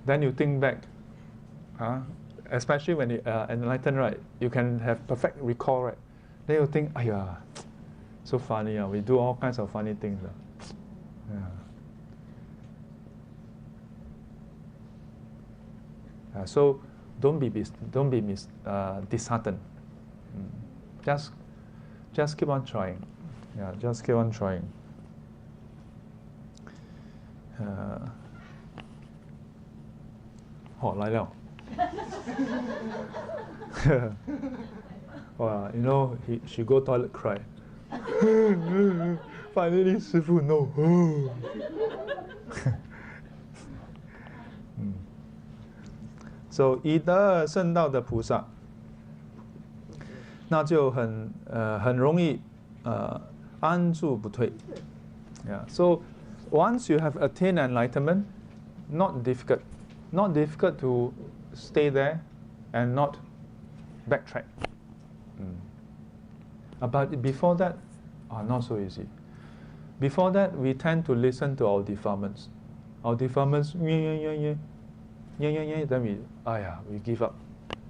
A: Then you think back, especially when you are enlightened, right? You can have perfect recall, right? Then you think, so funny, we do all kinds of funny things. So don't be disheartened. Just keep on trying. Yeah, just keep on trying. She go toilet cry. Finally, Sifu, no. So, 以德圣道的菩萨，那就很容易安住不退。Yeah. So, once you have attained enlightenment, not difficult to stay there and not backtrack. But before that, not so easy. Before that, we tend to listen to our defilements. Our defilements, then we give up.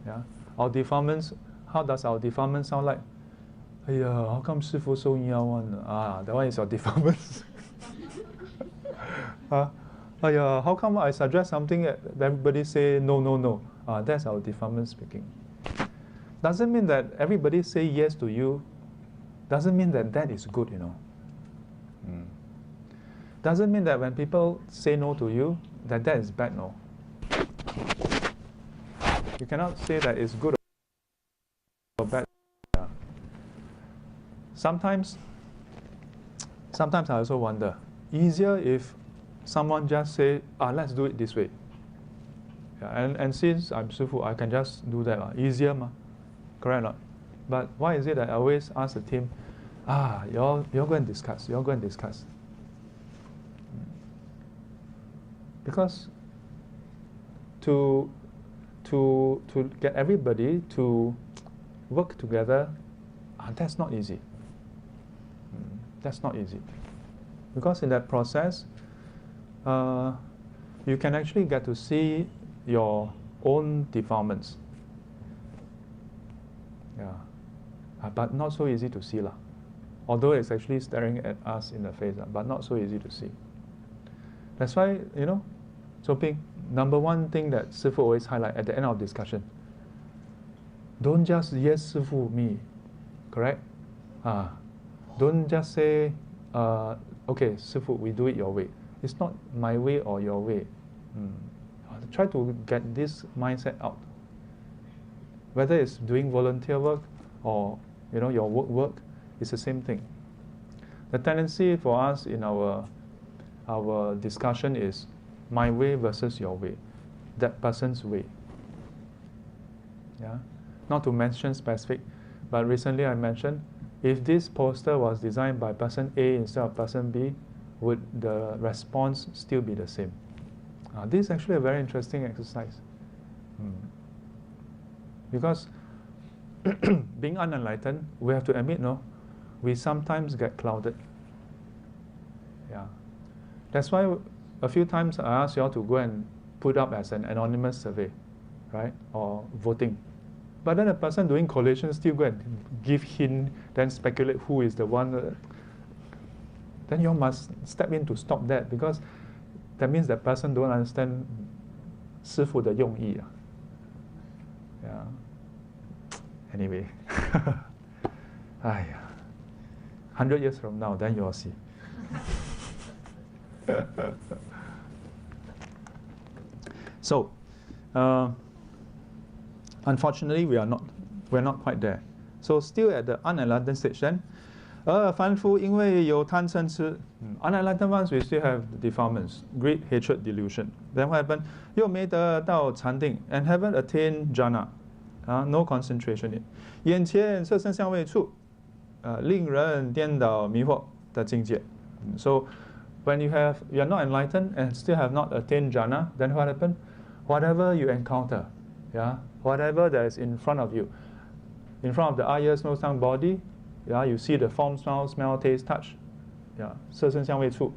A: Yeah. Our defilements, how does our defilement sound like? How come Sifu so one? That one is your defilements. How come I suggest something that everybody say no? That's our defilement speaking. Doesn't mean that everybody say yes to you. Doesn't mean that that is good, Doesn't mean that when people say no to you, that is bad, no. You cannot say that it's good or bad. Sometimes I also wonder, easier if someone just say, let's do it this way. Yeah, and since I'm Sifu, I can just do that. Easier, correct or not? But why is it that I always ask the team, you're going to discuss, Because to get everybody to work together, that's not easy. That's not easy. Because in that process, you can actually get to see your own defilements. Yeah. But not so easy to see. Although it's actually staring at us in the face, but not so easy to see. That's why, Ping, number one thing that Sifu always highlight at the end of discussion, don't just yes Sifu me, correct? Don't just say, okay Sifu, we do it your way. It's not my way or your way. Try to get this mindset out. Whether it's doing volunteer work or your work, it's the same thing. The tendency for us in our discussion is my way versus your way, that person's way. Yeah, not to mention specific, but recently I mentioned, if this poster was designed by person A instead of person B, would the response still be the same? This is actually a very interesting exercise. Because being unenlightened, we have to admit, we sometimes get clouded. Yeah. That's why a few times I asked you all to go and put up as an anonymous survey, right, or voting. But then the person doing collation still go and give hint, then speculate who is the one. Then you must step in to stop that, because that means that person don't understand 师父的用意. Yeah. Anyway, 100 years from now, then you'll see. So, unfortunately, we're not quite there. So still at the unenlightened stage then. 凡夫因为有贪嗔痴 unenlightened ones we still have defilements, greed, hatred, delusion. Then what happened? 又没得到禅定 and haven't attained jhana, no concentration in. 眼前色身相位处，令人颠倒迷惑的境界. So when you are not enlightened and still have not attained jhana, then what happened? Whatever you encounter, whatever that is in front of you, in front of the eye, ears, nose, tongue, body, you see the form, smell, taste, touch, 色身相位处.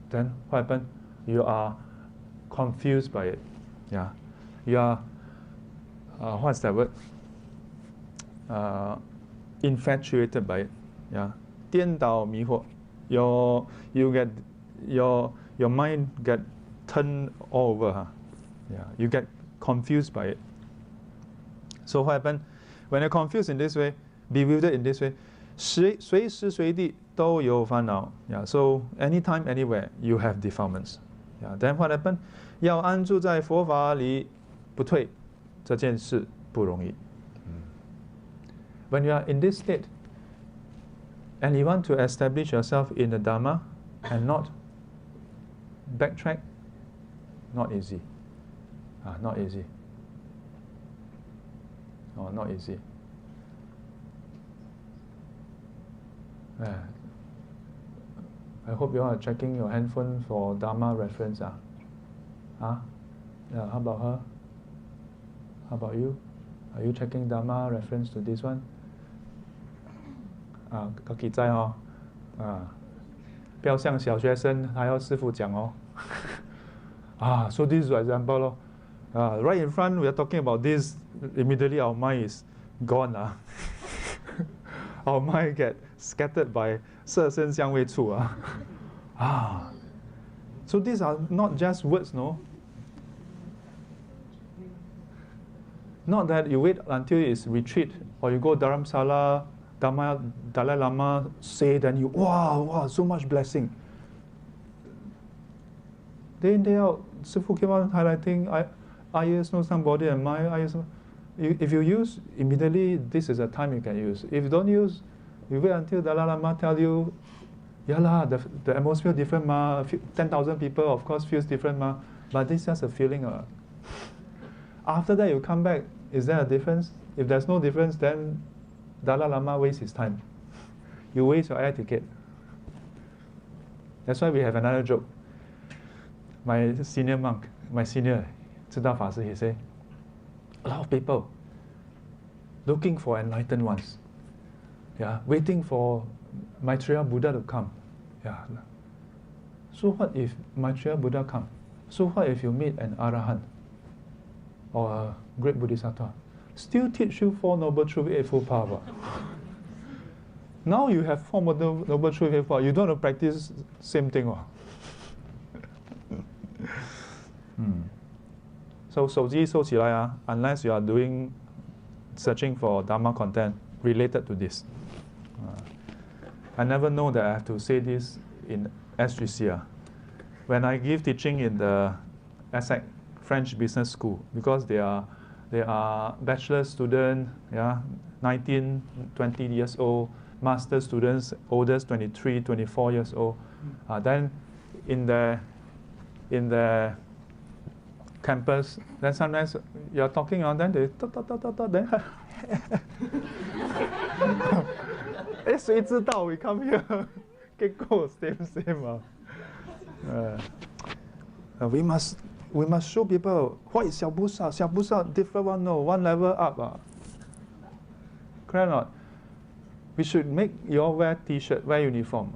A: Then what happened? You are confused by it. You are what's that word? Infatuated by it. 颠倒迷惑. Your mind get turned all over. You get confused by it. So what happened? When you're confused in this way, bewildered in this way, 随时随地都有烦恼. So anytime, anywhere, you have defilements. Then what happened? 要安住在佛法里不退，这件事不容易. When you are in this state, and you want to establish yourself in the Dharma and not backtrack, not easy. Not easy. Oh, not easy. I hope you are checking your handphone for Dharma reference. How about her? How about you? Are you checking Dharma reference to this one? 可以在哦，不要像小学生还要师父讲哦。So this is an example 咯。Right in front, we are talking about this. Immediately, our mind is gone. Our mind get scattered by 色身相位处. So these are not just words, no. Not that you wait until it's retreat or you go Dharamsala, Dalai Lama say, then you wow, so much blessing. Day in, day out, Sifu keep on highlighting eye, ears, nose, tongue, body, and mind. If you use, immediately this is a time you can use. If you don't use, you wait until Dalai Lama tell you, the atmosphere different ma, 10,000 people of course feels different ma, but this is just a feeling. After that you come back, is there a difference? If there's no difference, then Dalai Lama wastes his time. You waste your air ticket. That's why we have another joke. My senior monk, Zida Fa Si, he say, a lot of people looking for enlightened ones, waiting for Maitreya Buddha to come. So what if Maitreya Buddha come? So what if you meet an Arahant or a great Bodhisattva? Still teach you Four Noble Truths, Eightfold Path. Now you have Four Noble Truths, Eightfold Path. You don't want to practice same thing. So 手机收起来 unless you are searching for Dharma content related to this. I never know that I have to say this in SGC. When I give teaching in the ESSEC French Business School, because they are bachelor students, 19, 20 years old, master students, oldest 23, 24 years old. Then in the campus, then sometimes you're talking on, then they then 谁知道 we come here get go same we must show people what is 小菩萨 different one, no, one level up. Correct or not? We should make you all wear t-shirt, wear uniform.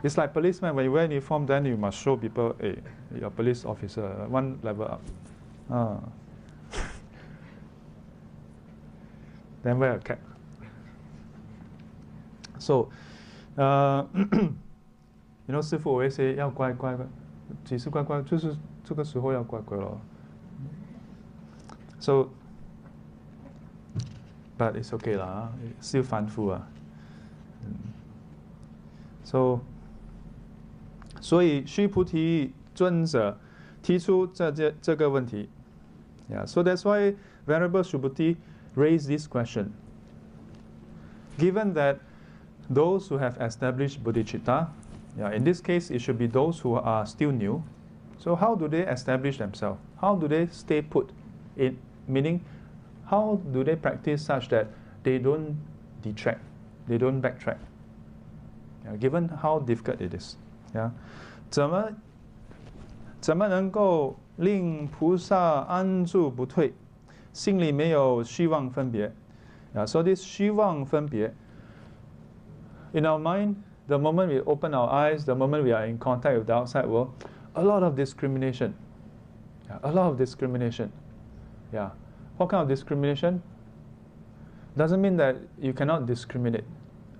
A: It's like policeman. When you wear uniform, then you must show people, hey, you're a police officer, one level up. Then wear a cap. So, you know, 师父会say 要乖乖，几时乖乖，就是这个时候要乖乖咯。So, but it's okay lah. It's still funful ah. So. 所以须菩提尊者提出这个问题 Yeah, so that's why Venerable Subhuti raised this question. Given that those who have established bodhicitta, yeah, in this case it should be those who are still new. So how do they establish themselves? How do they stay put? Meaning, how do they practice such that they don't detract, they don't backtrack? Yeah, given how difficult it is. Yeah. 怎么能够令菩萨安住不退，心里没有虚妄分别 So this 虚妄分别 in our mind, the moment we open our eyes, the moment we are in contact with the outside world, a lot of discrimination. A lot of discrimination. Yeah. What kind of discrimination? Doesn't mean that you cannot discriminate,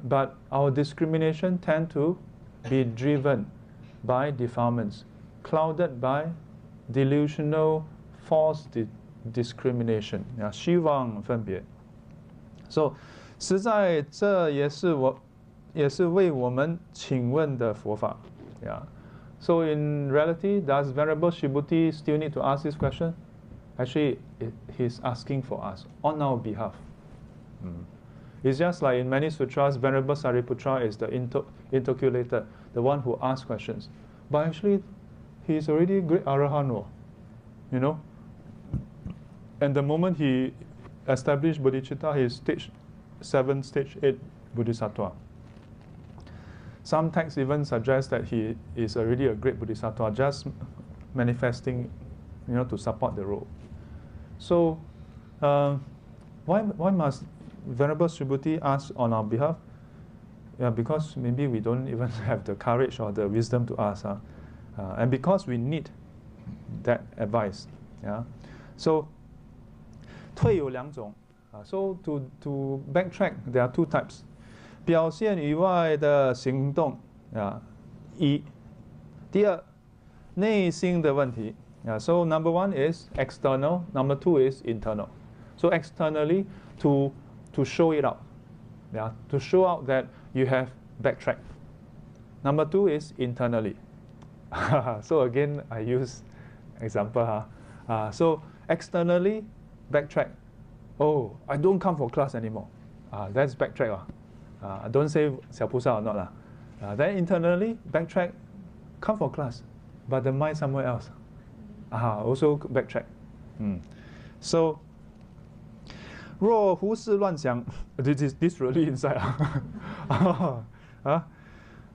A: but our discrimination tend to be driven by defilements, clouded by delusional false discrimination. 虚妄分别 So 实在这也是为我们请问的佛法 So in reality, does Venerable Subhuti still need to ask this question? Actually, he's asking for us on our behalf. It's just like in many sutras, Venerable Sariputra is the interculator, the one who asks questions. But actually, he's already a great Arahant, you know. And the moment he established bodhicitta, he is stage 7, stage 8 bodhisattva. Some texts even suggest that he is already a great bodhisattva, just manifesting, you know, to support the role. So, why must Venerable Subhuti ask on our behalf? Yeah, because maybe we don't even have the courage or the wisdom to ask. And because we need that advice. Yeah. So, 退有两种. So to backtrack, there are two types. 表现以外的行动 一. 第二, 内心的问题 So number one is external, number two is internal. So externally, to show it out, to show out that you have backtracked. Number two is internally. So again, I use example. So externally, backtrack. Oh, I don't come for class anymore. That's backtrack. Don't say 小菩萨 or not. Then internally, backtrack, come for class, but the mind somewhere else. Also backtrack. So, 若胡思乱想, this really inside.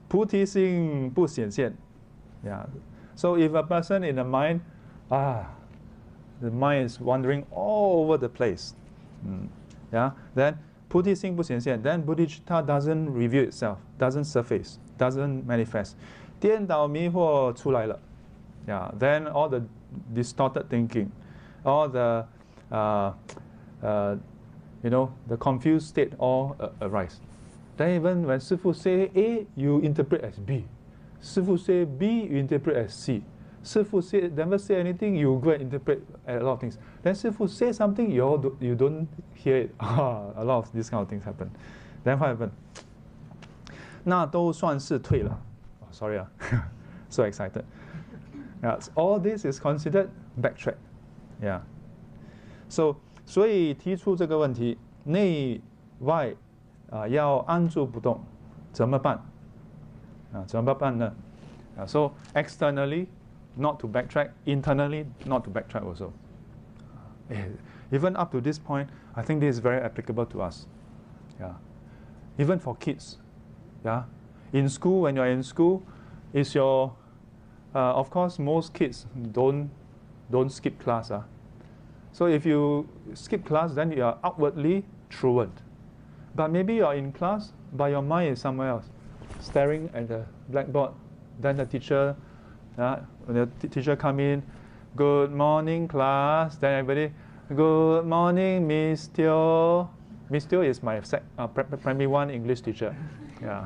A: 菩提心不显现. Yeah. So if a person in the mind, the mind is wandering all over the place. Yeah. Then 菩提心不显现, then bodhicitta doesn't reveal itself, doesn't surface, doesn't manifest. 颠倒迷惑出来了. Yeah. Then all the distorted thinking, all the you know, the confused state all arise. Then even when Sifu say A, you interpret as B. Sifu say B, you interpret as C. Sifu never say anything, you go and interpret a lot of things. Then Sifu say something, you don't hear it. A lot of these kind of things happen. Then what happened? 那都算是退了. Sorry, so excited. Yeah, all this is considered backtrack. Yeah. So, 所以提出这个问题，内外要安住不动，怎么办？怎么办呢？So externally, not to backtrack. Internally, not to backtrack also. Even up to this point, I think this is very applicable to us. Yeah. Even for kids. Yeah. In school, when you're in school, is your of course most kids don't skip class. So if you skip class, then you are outwardly truant. But maybe you are in class, but your mind is somewhere else, staring at the blackboard. Then the teacher, when the teacher come in, good morning class. Then everybody, good morning Miss Teo. Miss Teo is my primary 1 English teacher. Yeah.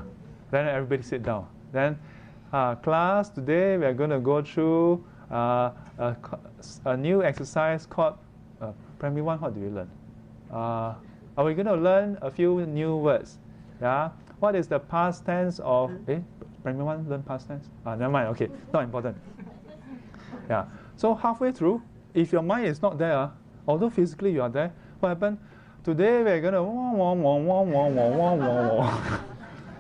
A: Then everybody sit down. Then class, today we are going to go through a new exercise called primary 1. What do we learn? Are we going to learn a few new words? Yeah. What is the past tense of? Primary 1 learn past tense? Never mind. Okay, not important. Yeah. So halfway through, if your mind is not there, although physically you are there, what happened? Today we are going to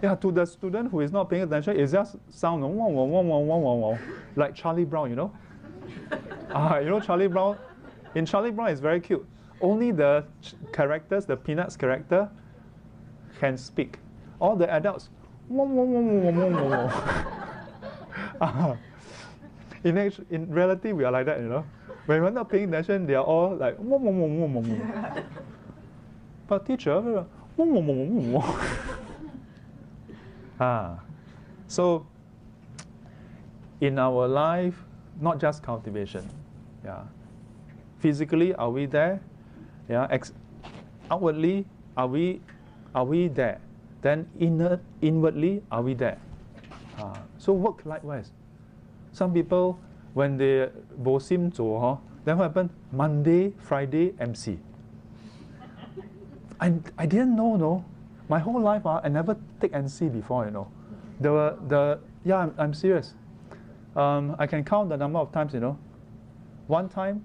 A: yeah, to the student who is not paying attention, it's just sound like Charlie Brown, you know? You know Charlie Brown? In Charlie Brown, it's very cute. Only the characters, the Peanuts character, can speak. All the adults, in reality, we are like that, you know? When we're not paying attention, they are all like, but teacher, so in our life, not just cultivation, yeah. Physically, are we there? Yeah. Outwardly, are we there? Then inwardly, are we there? So work likewise. Some people, when they bo sim zuo, then what happened? Monday, Friday, MC. I didn't know, no. My whole life, I never take NC before, you know. Yeah, I'm serious. I can count the number of times, you know. One time,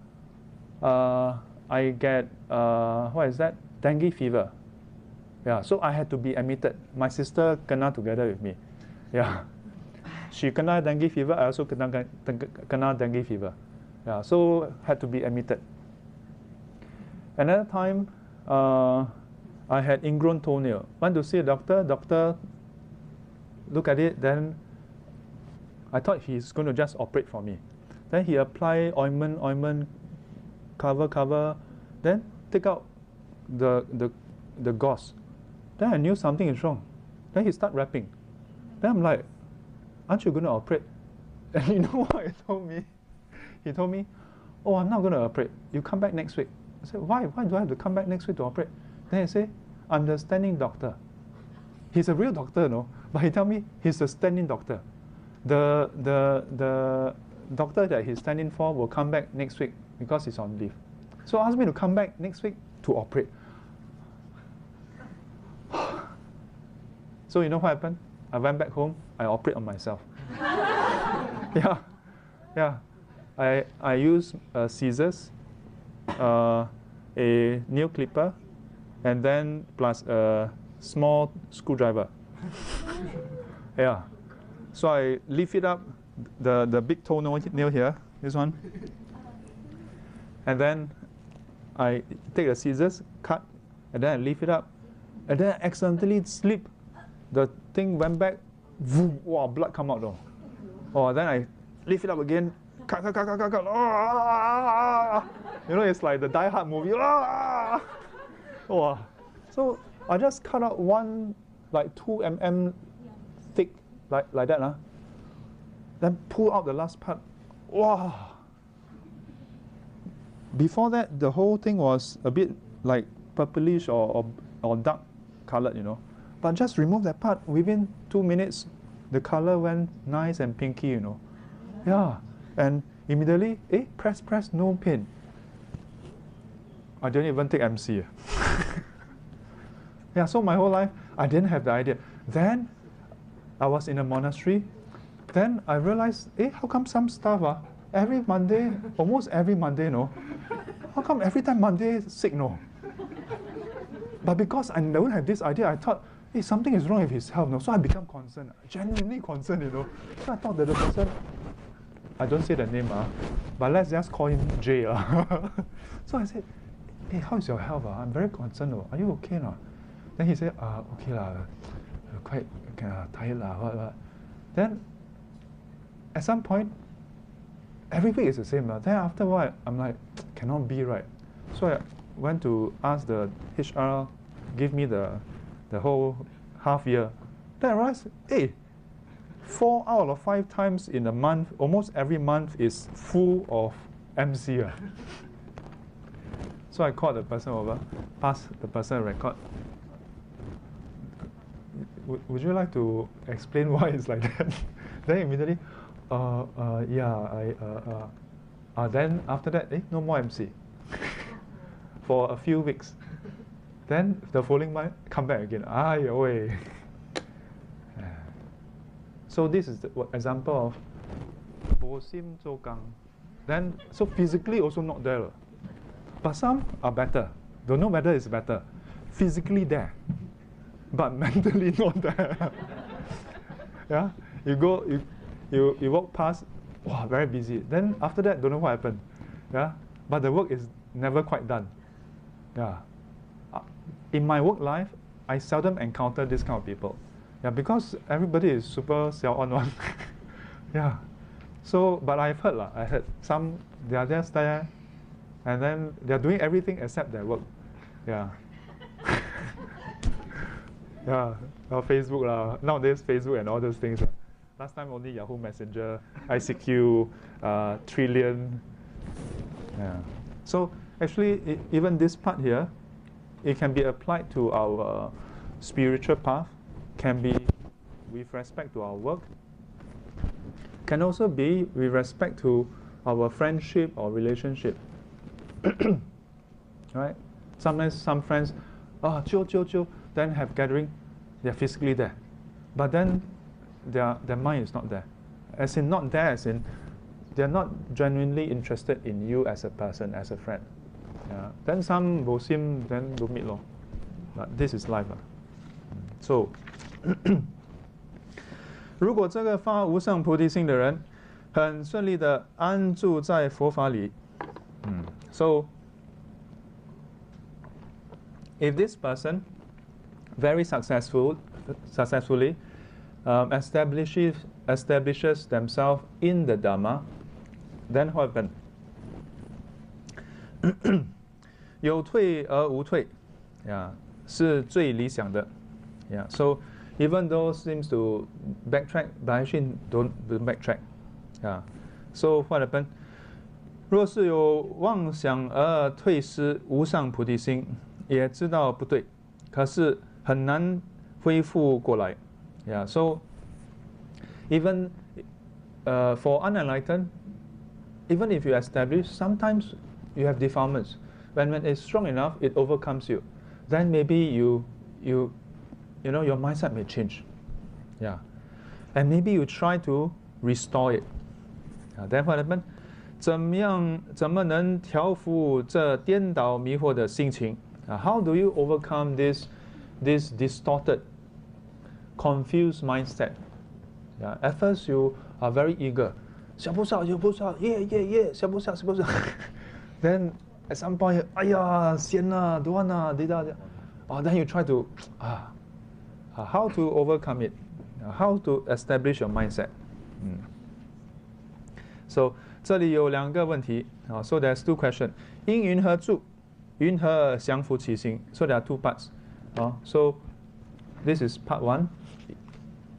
A: I get, what is that? Dengue fever. Yeah, so I had to be admitted. My sister kena together with me. Yeah. She kena dengue fever, I also kena dengue fever. Yeah, so had to be admitted. Another time, I had ingrown toenail. Went to see a doctor. Doctor look at it. Then I thought he's going to just operate for me. Then he apply ointment, cover. Then take out the gauze. Then I knew something is wrong. Then he start wrapping. Then I'm like, aren't you going to operate? And you know what he told me? He told me, oh, I'm not going to operate. You come back next week. I said, why? Why do I have to come back next week to operate? Then he said, I'm the standing doctor. He's a real doctor, no? But he told me he's a standing doctor. The doctor that he's standing for will come back next week because he's on leave. So asked me to come back next week to operate. So you know what happened? I went back home, I operate on myself. Yeah. I use scissors, a nail clipper, and then plus a small screwdriver. Yeah. So I lift it up, the big toenail here, this one. And then I take the scissors, cut, and then I lift it up. And then I accidentally slip. The thing went back, vroom, wow, blood come out though. Oh, then I lift it up again, cut. You know, it's like the Die Hard movie. Oh, so I just cut out one, like 2 mm thick, like that. Then pull out the last part. Wow. Before that, the whole thing was a bit like purplish or dark colored, you know. But just remove that part. Within 2 minutes, the color went nice and pinky, you know. Yeah. And immediately, press, no pain. I didn't even take MC. Yeah, so my whole life, I didn't have the idea. Then, I was in a monastery. Then I realized, how come some stuff, every Monday, almost every Monday, no? How come every time Monday sick, no? But because I don't have this idea, I thought, something is wrong with his health, no? So I become concerned, genuinely concerned, you know. So I thought that the person, I don't say the name, but let's just call him Jay. So I said, how is your health? I'm very concerned. Are you okay now? Then he said, okay lah, quite tired lah, what. Then at some point, every week is the same. Then after a while, I'm like, cannot be right. So I went to ask the HR, give me the whole half year. Then I realized, 4 out of 5 times in a month, almost every month is full of MC. So I called the person over, passed the person a record. Would you like to explain why it's like that? Then immediately, then after that, no more MC. For a few weeks. Then the following month, come back again. So this is the example of Bo Sim Zhou Gang. Then, so physically also not there. But some are better. Don't know whether it's better. Physically there, but mentally not there. Yeah, you go, you walk past, wow, very busy. Then after that, don't know what happened. Yeah, but the work is never quite done. Yeah, in my work life, I seldom encounter this kind of people. Yeah, because everybody is super sell-on one. Yeah, so but I heard some they are just there, and then they are doing everything except their work. Yeah. Yeah, Facebook nowadays Facebook and all those things. Last time only Yahoo Messenger, ICQ, Trillion. Yeah. So actually, even this part here, it can be applied to our spiritual path, can be with respect to our work, can also be with respect to our friendship or relationship. Right? Sometimes some friends, chill, then have gathering, they're physically there. But then their mind is not there. As in not there, as in they're not genuinely interested in you as a person, as a friend. Yeah. Then some will seem then will meet. But this is life. So 如果这个发无上菩提心的人很顺利的安住在佛法里，So if this person very successfully establishes themselves in the Dhamma, then what happens? 有退而无退，是最理想的。So even though seems to backtrack, but actually don't backtrack. So what happens? 若是有妄想而退失无上菩提心，也知道不对，可是很难恢复过来。So even for unenlightened, even if you establish, sometimes you have defilements. When it's strong enough, it overcomes you. Then maybe you know your mindset may change. And maybe you try to restore it. Then what happens? 怎么能调伏这颠倒迷惑的心情？How do you overcome this distorted, confused mindset? At first you are very eager. 小菩萨，耶，小菩萨。Then at some point, 哎呀，闲啊，don't want啊，then you try to how to overcome it? How to establish your mindset? So 这里有2个问题So there's 2 questions. 因云何住？云何降伏其心 So there are 2 parts. So this is part 1.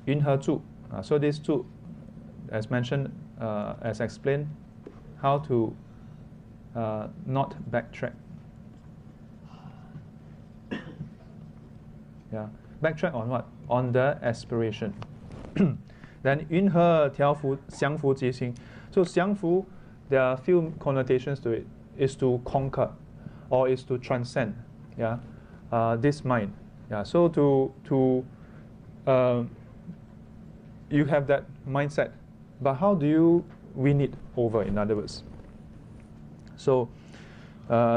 A: 云何住 So these 2, as mentioned, as explained, how to not backtrack. Backtrack on what? On the aspiration. Then 云何降伏其心 So 降伏, there are a few connotations to it. Is to conquer, or is to transcend. This mind. So to you have that mindset, but how do you win it over? In other words, so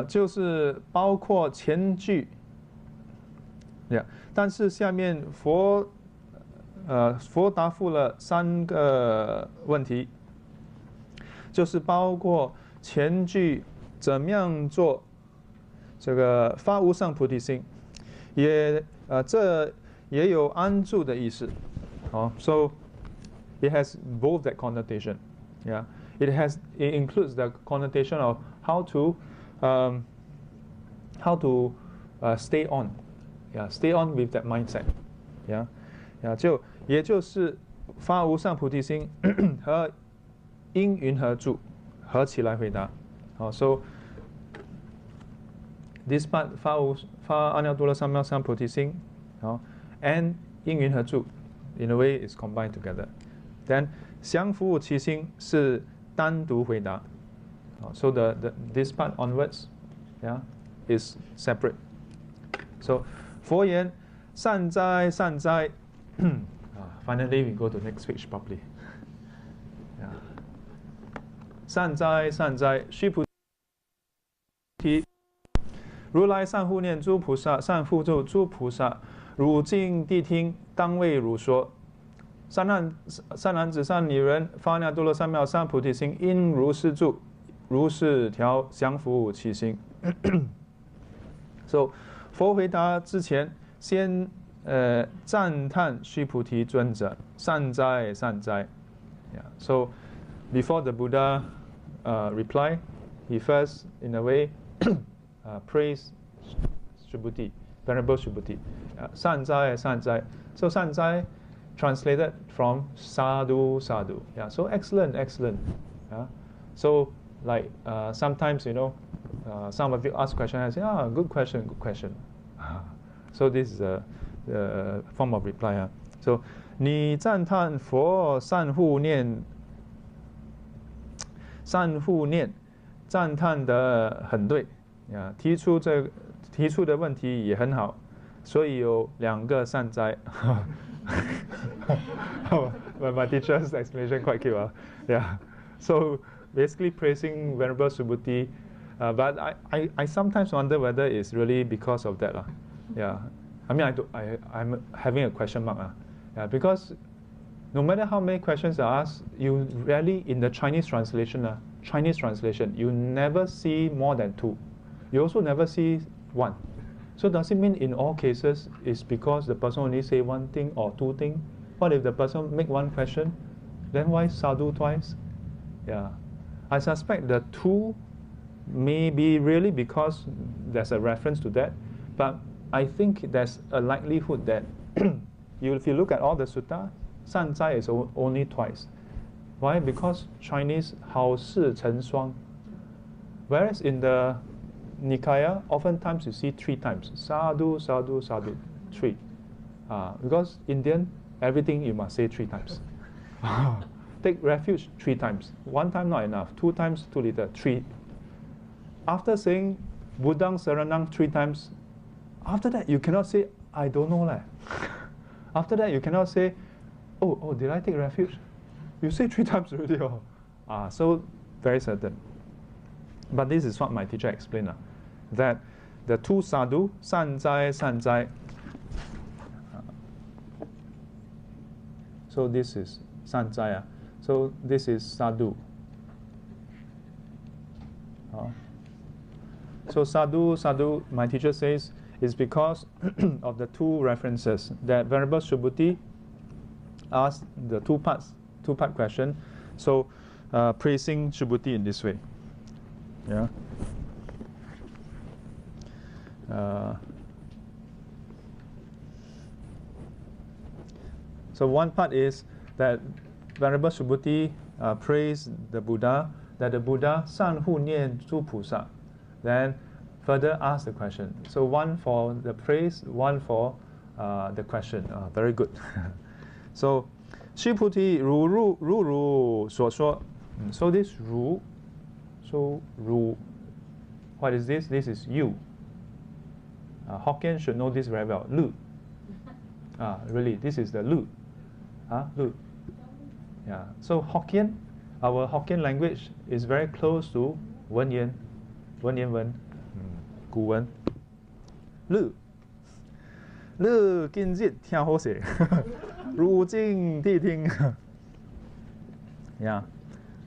A: 就是包括前句。但是下面佛答复了3个问题。就是包括前句怎么样做这个发无上菩提心，这也有安住的意思。So it has both that connotation. It includes the connotation of how to stay on. Stay on with that mindset. 也就是发无上菩提心和因云何住合起来回答。好 ，so this part 发阿耨多罗三藐三菩提心，好 ，and 因云何住 in a way is combined together. Then 降伏其心是单独回答。好 ，so this part onwards, yeah, is separate. So 佛言善哉善哉。Finally, we go to next page properly. Yeah. 善哉善哉，须菩提，如来善护念诸菩萨，善护咒诸菩萨，汝今谛听，当为汝说。善男子、善女人，发阿耨多罗三藐三菩提心，应如是住，如是调降伏其心。So， 佛回答之前，先赞叹须菩提尊者，善哉善哉。Yeah. So before the Buddha reply, he first, in a way, praised Subhuti, Venerable Subhuti. 善哉善哉。So 善哉 translated from sadhu sadhu. Yeah. So excellent excellent. Yeah. So like sometimes some of you ask question and say good question good question. So this is a form of reply. So 你赞叹佛善护念，赞叹得很对呀，提出的问题也很好，所以有2个善哉。But my teacher's explanation quite cute. Yeah. So basically praising Venerable Subhuti, but I sometimes wonder whether it's really because of that. Yeah. I mean, I'm having a question mark. Yeah, because no matter how many questions are asked, you rarely, in the Chinese translation, you never see more than 2. You also never see 1. So does it mean in all cases it's because the person only say 1 thing or 2 things? What if the person make 1 question? Then why sadhu twice? Yeah. I suspect the 2 may be really because there's a reference to that, but I think there's a likelihood that if you look at all the sutta, 善哉 is only twice. Why? Because Chinese 好事成双. Whereas in the Nikaya, oftentimes you see 3 times. Sadhu, sadhu, sadhu. 3. Because Indian, everything you must say 3 times. Take refuge 3 times. 1 time not enough. 2 times too little. 3. After saying Buddhang Saranang 3 times, after that you cannot say, I don't know leh. After that you cannot say, oh, did I take refuge? You say 3 times already. So very certain. But this is what my teacher explained. That the 2 sadhu, san zai, san zai. So this is san zai. So this is sadhu. So sadhu, sadhu, my teacher says, is because of the 2 references that Venerable Subhuti asked the 2-part question. So praising Subhuti in this way. Yeah. So one part is that Venerable Subhuti praised the Buddha, that the Buddha san hu nian zhu pusa. Then further ask the question. So 1 for the praise, 1 for the question. Very good. So 须菩提如所说. So this 如, so 如, what is this? This is you. Hokkien should know this very well. Lu. Really, this is the lu. Lu. Yeah. So Hokkien, our Hokkien language is very close to 文言文. 古文，汝今日聽好勢，如今諦聽。Yeah,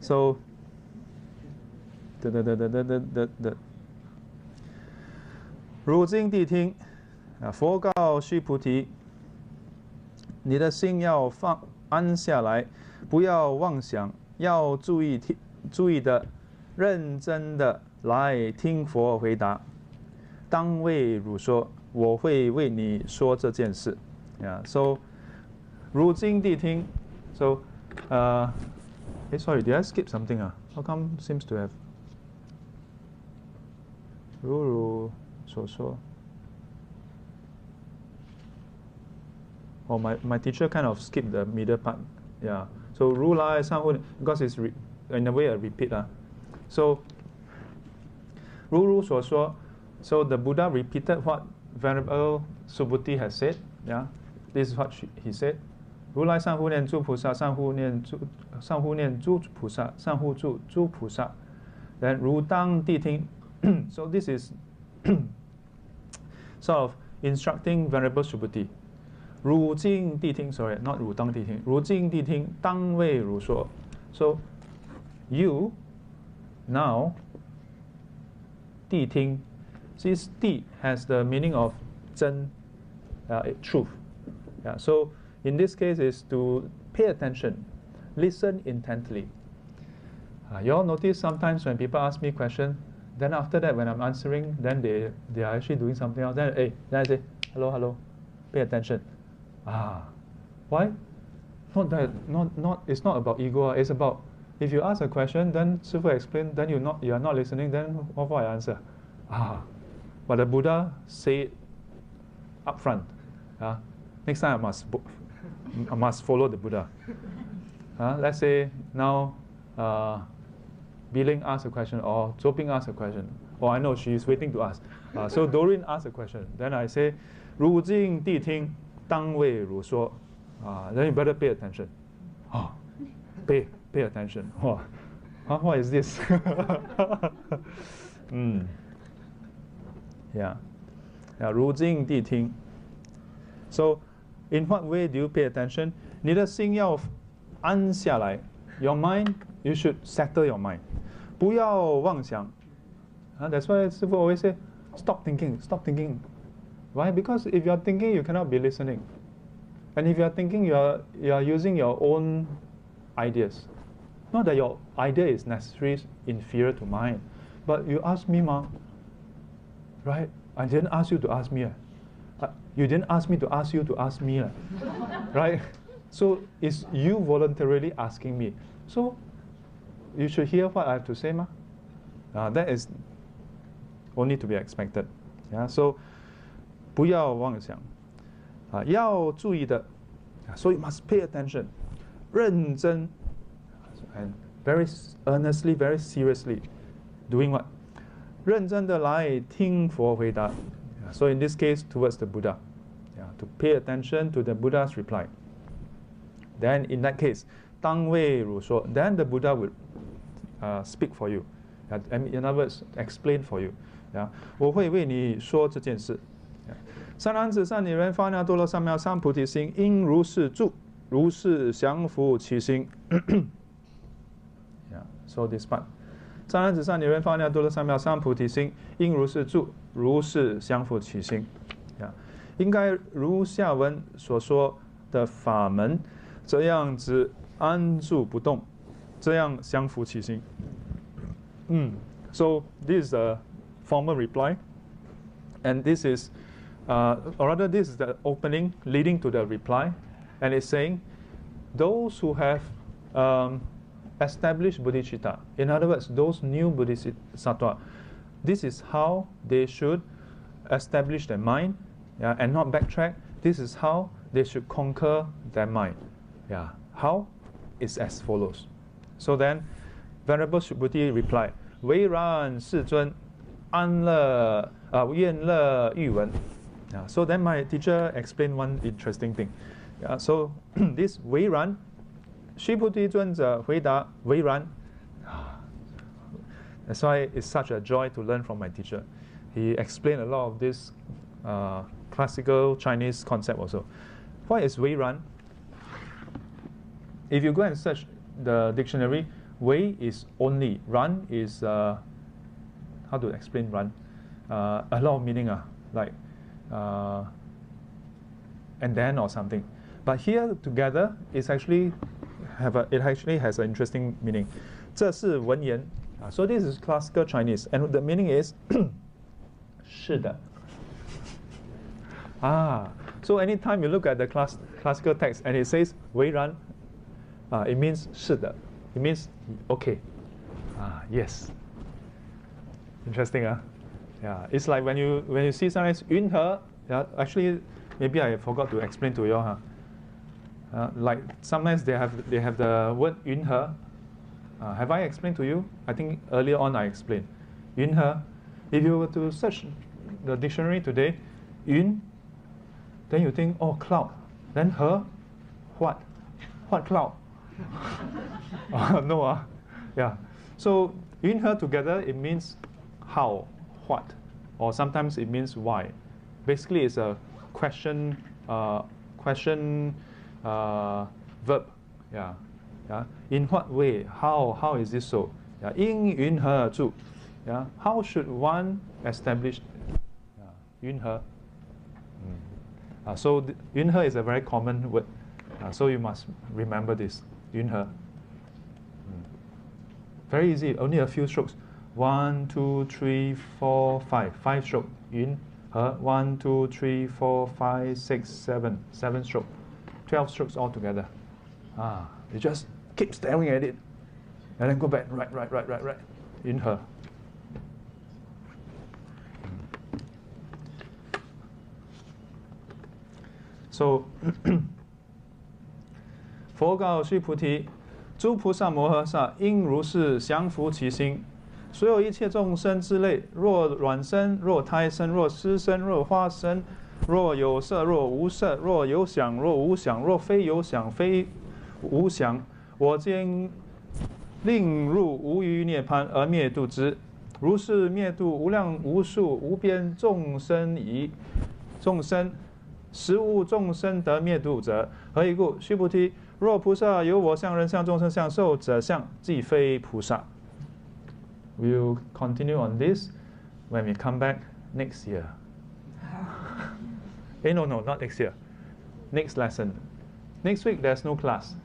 A: so如今谛聽，佛告須菩提，你的心要安下來，不要妄想，要注意的、認真的來聽佛回答。當為汝說，我會為你說這件事。Yeah, so 如今諦聽 So, hey, sorry, did I skip something? How come seems to have 如如所说? Oh, my teacher kind of skipped the middle part. Yeah. So 如来上护, because it's in a way a repeat. So 如如所说, so the Buddha repeated what Venerable Subhuti has said. Yeah. This is what he said. 如来上护念诸菩萨，上护念诸菩萨，上护住诸菩萨。Then 如当谛听. So this is sort of instructing Venerable Subhuti. 如今谛听, sorry, not 如当谛听. 如今谛听，当为如说. So you now 谛听. This 谛 has the meaning of 真, truth. Yeah, so in this case is to pay attention, listen intently. You all notice sometimes when people ask me questions, then after that when I'm answering, then they are actually doing something else. Then I say, hello, pay attention. Why? It's not about ego. It's about if you ask a question, then Sifu explain, then you are not listening. Then what I answer? But the Buddha say it up front. Next time I must follow the Buddha. Let's say now Biling asks a question or Zoping asks a question. Or I know she is waiting to ask. So Doreen asks a question. Then I say, 如今谛听，当为如说. Then you better pay attention. Pay attention. What is this? Yeah. 如今谛听. So, in what way do you pay attention? 你的心要安下来. Your mind, you should settle your mind. 不要妄想. That's why Sifu always say, stop thinking. Why? Because if you are thinking, you cannot be listening. And if you are thinking, you are using your own ideas. Not that your idea is necessarily inferior to mine. But you ask me, right? I didn't ask you to ask me. You didn't ask me to ask you to ask me. Right? So it's you voluntarily asking me. So you should hear what I have to say. That is only to be expected. Yeah? So 不要妄想. 要注意的. So you must pay attention. 认真. And very earnestly, very seriously. Doing what? 认真的来听佛回答. So in this case, towards the Buddha. To pay attention to the Buddha's reply. Then in that case, 当为如说, then the Buddha would speak for you. In other words, explain for you. 我会为你说这件事. 善男子、善女人发那多罗三藐三菩提心，应如是住，如是降伏其心。So this part. 善男子、善女人发那多罗三藐三菩提心，应如是住，如是降伏其心。应该如下文所说的法门，这样子安住不动，这样降伏其心。So this is the formal reply, and this is, or rather this is the opening leading to the reply, and it's saying, those who have established bodhicitta, in other words, those new bodhisattva, this is how they should establish their mind, and not backtrack. This is how they should conquer their mind. How? It's as follows. So then, Venerable Subhuti replied, 唯然世尊，安乐愿乐欲闻. So then my teacher explained one interesting thing. So this 唯然, Subhuti 尊者回答唯然. That's why it's such a joy to learn from my teacher. He explained a lot of this classical Chinese concept also. What is 唯然? If you go and search the dictionary, 唯 is only, 然 is, how to explain 然? A lot of meaning, like, and then or something. But here together, it actually has an interesting meaning. 这是文言. So this is classical Chinese, and the meaning is 是的. So anytime you look at the classical text and it says 唯然, It means 是的. It means okay. Yes. Interesting, huh? Yeah. It's like when you see sometimes 云和. Yeah. Actually, maybe I forgot to explain to you, huh? Like sometimes they have the word 云和. Have I explained to you? I think earlier on I explained. 云和. If you were to search the dictionary today, 云, then you think, oh, cloud. Then 和, what? What cloud? No. Yeah. So 云和 together, it means how, what, or sometimes it means why. Basically, it's a question verb. Yeah. Yeah. In what way? How is this so? Yeah. 因云何而住? Yeah. How should one establish? Yeah. 云何. So 云何 is a very common word. So you must remember this. 云何. Very easy. Only a few strokes. 1, 2, 3, 4, 5. 5 strokes. 云何. 1, 2, 3, 4, 5, 6, 7. 7 strokes. 12 strokes altogether. You just keep staring at it, and then go back. Right. 云何. So, 佛告须菩提，诸菩萨摩诃萨应如是降伏其心。所有一切众生之类，若卵生，若胎生，若湿生，若花生，若有色，若无色，若有想，若无想，若非有想，非无想，我今令入无余涅槃而灭度之。如是灭度无量无数无边众生矣。众生。实无众生得灭度者，何以故？须菩提，若菩萨有我相、人相、众生相、寿者相，即非菩萨。We'll continue on this when we come back next year. No, not next year. Next lesson. Next week there's no class.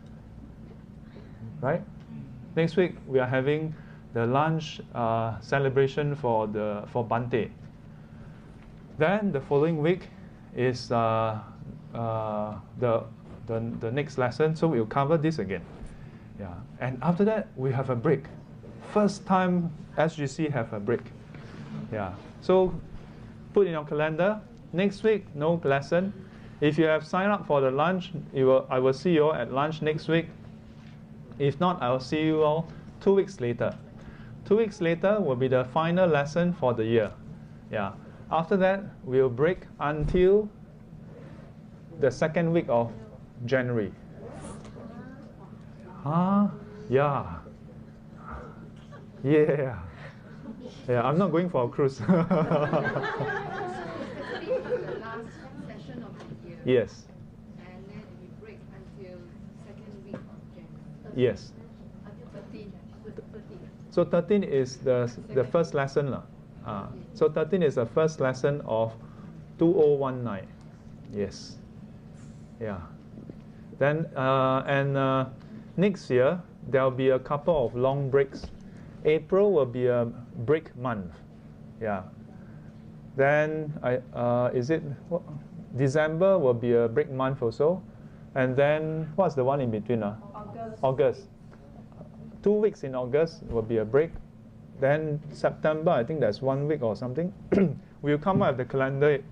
A: Right? Next week we are having the lunch celebration for Bante. Then the following week is the next lesson, so we'll cover this again. Yeah, and after that we have a break. First time SGC have a break. Yeah, so put in your calendar. Next week no lesson. If you have signed up for the lunch, I will see you all at lunch next week. If not, I will see you all 2 weeks later. 2 weeks later will be the final lesson for the year. Yeah. After that, we'll break until the second week of January. Yeah. Yeah. Yeah, I'm not going for a cruise.
B: The last session of the year.
A: Yes.
B: And then we break until second week of January.
A: Yes.
B: Until 13.
A: So 13 is the first lesson. So 13 is the first lesson of 2019. Yes. Yeah. Then next year there will be a couple of long breaks. April will be a break month. Yeah. Then December will be a break month also. And then what's the one in between? August. 2 weeks in August will be a break. Then September, I think there's 1 week or something. We'll come up with the calendar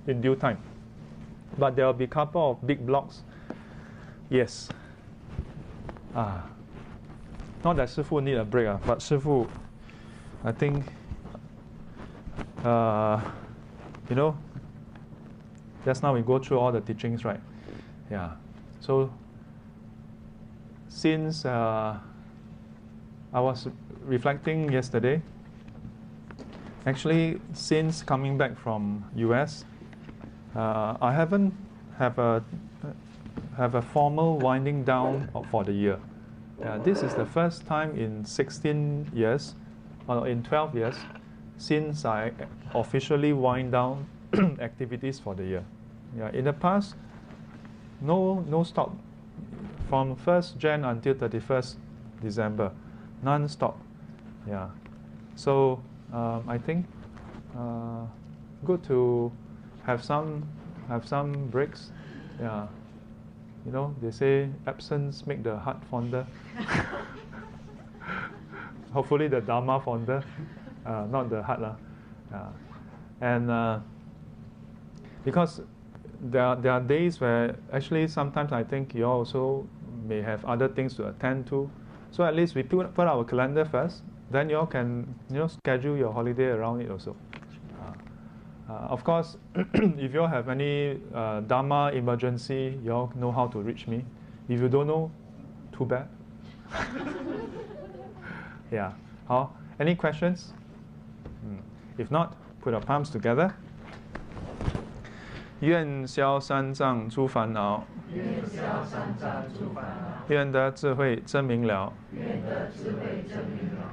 A: in due time. But there will be a couple of big blocks. Yes. Not that Shifu need a break, but Shifu, I think, just now we go through all the teachings, right? Yeah. So since I was reflecting yesterday, actually since coming back from US, I haven't have a formal winding down for the year. This is the first time in 16 years, or in 12 years, since I officially wind down activities for the year. Yeah, in the past, no stop, from 1st Jan until 31st December, non-stop. Yeah, so I think good to have some breaks. Yeah, You know, they say absence make the heart fonder. Hopefully the Dharma fonder, not the heart lah. And because there are days where actually sometimes I think you also may have other things to attend to. So at least we put our calendar first. Then you all can schedule your holiday around it also. Of course, if you all have any Dharma emergency, you all know how to reach me. If you don't know, too bad. Yeah. Any questions? If not, put our palms together. 愿消三障诸烦恼，愿得智慧真明了，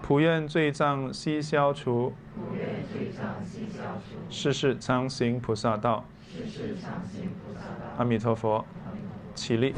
A: 普愿罪障悉消除，世世常行菩萨道。阿弥陀佛，起立。